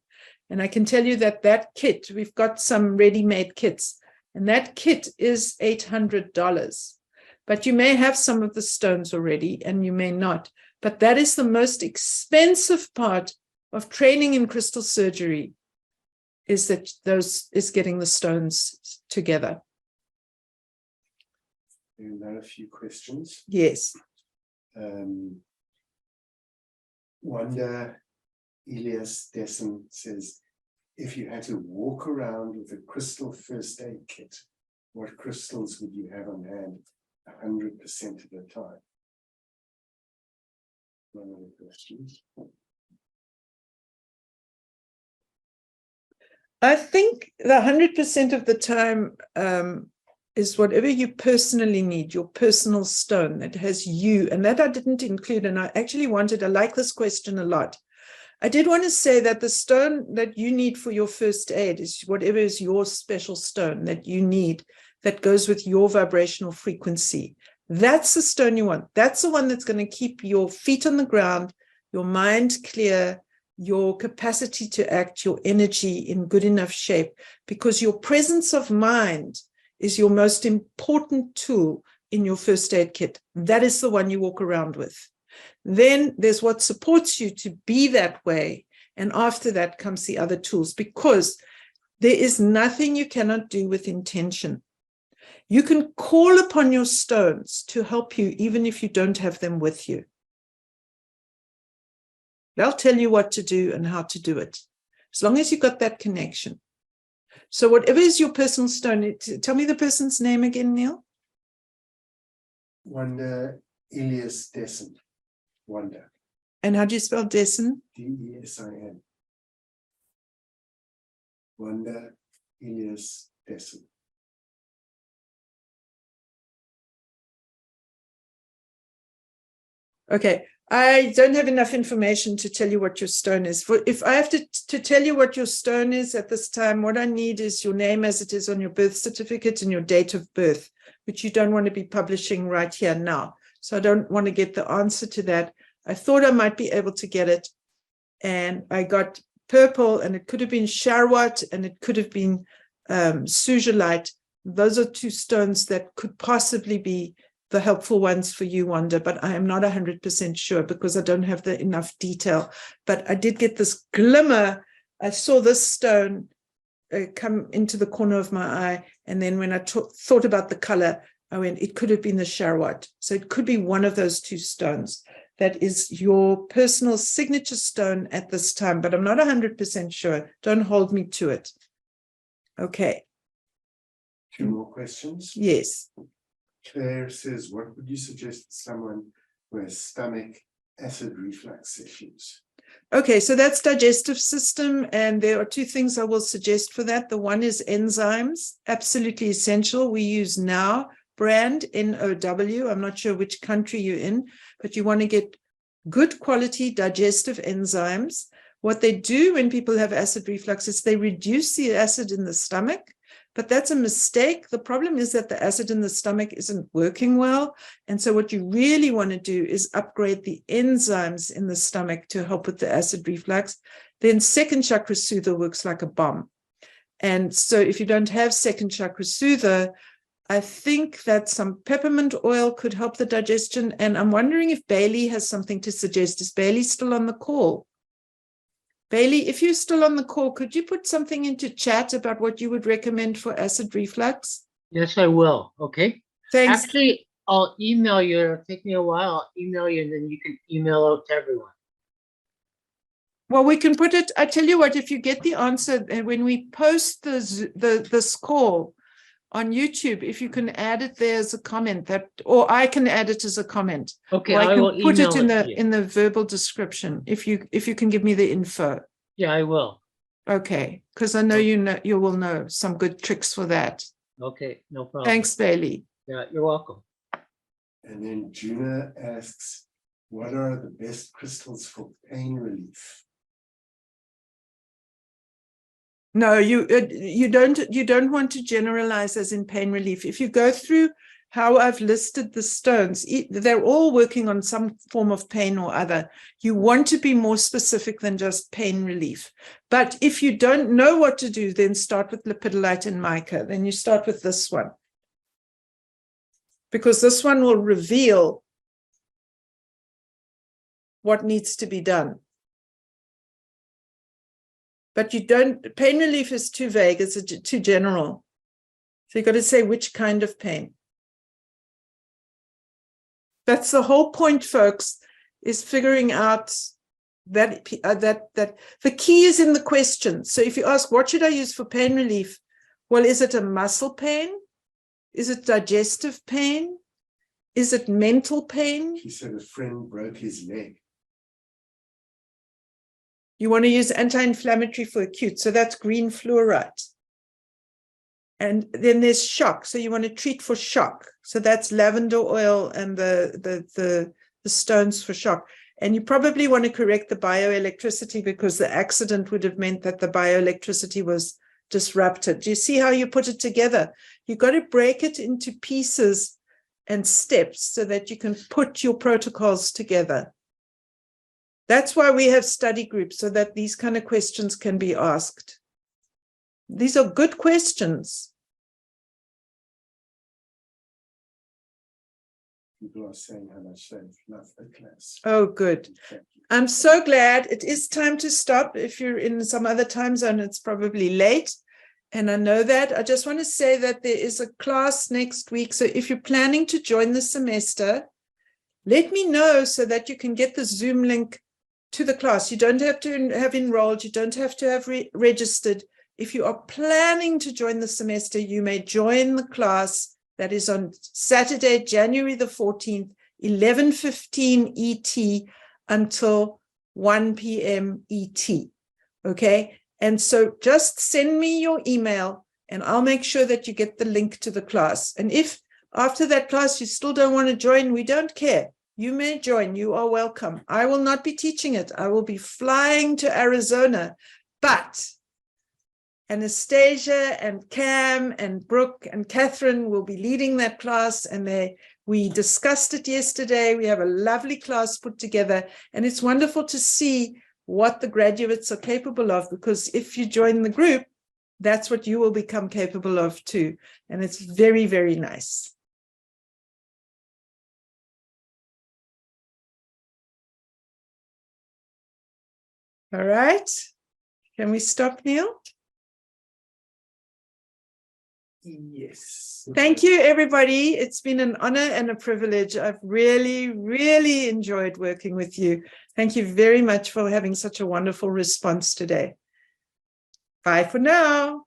And I can tell you that kit, we've got some ready-made kits, and that kit is $800. But you may have some of the stones already, and you may not. But that is the most expensive part of training in crystal surgery, is getting the stones together. There are a few questions. Yes. Wanda Elias Dessen says, if you had to walk around with a crystal first aid kit, what crystals would you have on hand 100% of the time? One of the questions. I think the 100% of the time is whatever you personally need, your personal stone that has you, and that I didn't include, and I actually I like this question a lot. I did want to say that the stone that you need for your first aid is whatever is your special stone that you need, that goes with your vibrational frequency. That's the stone you want. That's the one that's going to keep your feet on the ground, your mind clear, your capacity to act, your energy in good enough shape, because your presence of mind is your most important tool in your first aid kit. That is the one you walk around with. Then there's what supports you to be that way. And after that comes the other tools, because there is nothing you cannot do with intention. You can call upon your stones to help you, even if you don't have them with you. They'll tell you what to do and how to do it, as long as you've got that connection. So whatever is your personal stone, tell me the person's name again, Neil. Wanda Elias Dessen. Wanda. And how do you spell Dessen? D-E-S-I-N. Wanda Elias Dessen. Okay, I don't have enough information to tell you what your stone is. If I have to tell you what your stone is at this time, what I need is your name as it is on your birth certificate and your date of birth, which you don't want to be publishing right here now. So I don't want to get the answer to that. I thought I might be able to get it. And I got purple, and it could have been Charlotte, and it could have been Sugilite. Those are two stones that could possibly be the helpful ones for you, Wanda, but I am not 100% sure because I don't have enough detail. But I did get this glimmer. I saw this stone come into the corner of my eye, and then when I thought about the color, I went, it could have been the Charlotte. So it could be one of those two stones that is your personal signature stone at this time, but I'm not 100% sure. Don't hold me to it. Okay. 2 more questions. Yes. Claire says, what would you suggest to someone who has stomach acid reflux issues? Okay, so that's digestive system, and there are 2 things I will suggest for that. The one is enzymes, absolutely essential. We use Now brand, N-O-W. I'm not sure which country you're in, but you want to get good quality digestive enzymes. What they do when people have acid reflux is they reduce the acid in the stomach, but that's a mistake. The problem is that the acid in the stomach isn't working well. And so what you really want to do is upgrade the enzymes in the stomach to help with the acid reflux. Then second chakra soother works like a bomb. And so if you don't have second chakra soother, I think that some peppermint oil could help the digestion. And I'm wondering if Bailey has something to suggest. Is Bailey still on the call? Bailey, if you're still on the call, could you put something into chat about what you would recommend for acid reflux? Yes, I will. Okay. Thanks. Actually, I'll email you. It'll take me a while. I'll email you, and then you can email out to everyone. Well, we can put it, I tell you what, if you get the answer, and when we post this call on YouTube, if you can add it there as a comment, that, or I can add it as a comment. Okay, or I can will put email it in to you. in the verbal description if you can give me the info. Yeah, I will. Okay, because I know you will know some good tricks for that. Okay, no problem. Thanks, Bailey. Yeah, you're welcome. And then Juna asks, what are the best crystals for pain relief? No, you don't want to generalize as in pain relief. If you go through how I've listed the stones, they're all working on some form of pain or other. You want to be more specific than just pain relief. But if you don't know what to do, then start with Lepidolite and Mica. Then you start with this one, because this one will reveal what needs to be done. But pain relief is too vague, it's too general. So you've got to say which kind of pain. That's the whole point, folks, is figuring out that the key is in the question. So if you ask, what should I use for pain relief? Well, is it a muscle pain? Is it digestive pain? Is it mental pain? He said a friend broke his leg. You want to use anti-inflammatory for acute. So that's green fluorite. And then there's shock. So you want to treat for shock. So that's lavender oil and the stones for shock. And you probably want to correct the bioelectricity because the accident would have meant that the bioelectricity was disrupted. Do you see how you put it together? You've got to break it into pieces and steps so that you can put your protocols together. That's why we have study groups, so that these kind of questions can be asked. These are good questions. People are saying how much they love the class. Oh, good. I'm so glad. It is time to stop. If you're in some other time zone, it's probably late. And I know that. I just want to say that there is a class next week. So if you're planning to join the semester, let me know so that you can get the Zoom link to the class. You don't have to have enrolled. You don't have to have registered. If you are planning to join the semester, you may join the class that is on Saturday, January the 14th, 11:15 ET until 1 p.m. ET. Okay. And so just send me your email and I'll make sure that you get the link to the class. And if after that class you still don't want to join, we don't care. You may join. You are welcome. I will not be teaching it. I will be flying to Arizona. But Anastasia and Cam and Brooke and Catherine will be leading that class. And we discussed it yesterday. We have a lovely class put together. And it's wonderful to see what the graduates are capable of. Because if you join the group, that's what you will become capable of too. And it's very, very nice. All right. Can we stop, Neil? Yes. Thank you, everybody. It's been an honor and a privilege. I've really, really enjoyed working with you. Thank you very much for having such a wonderful response today. Bye for now.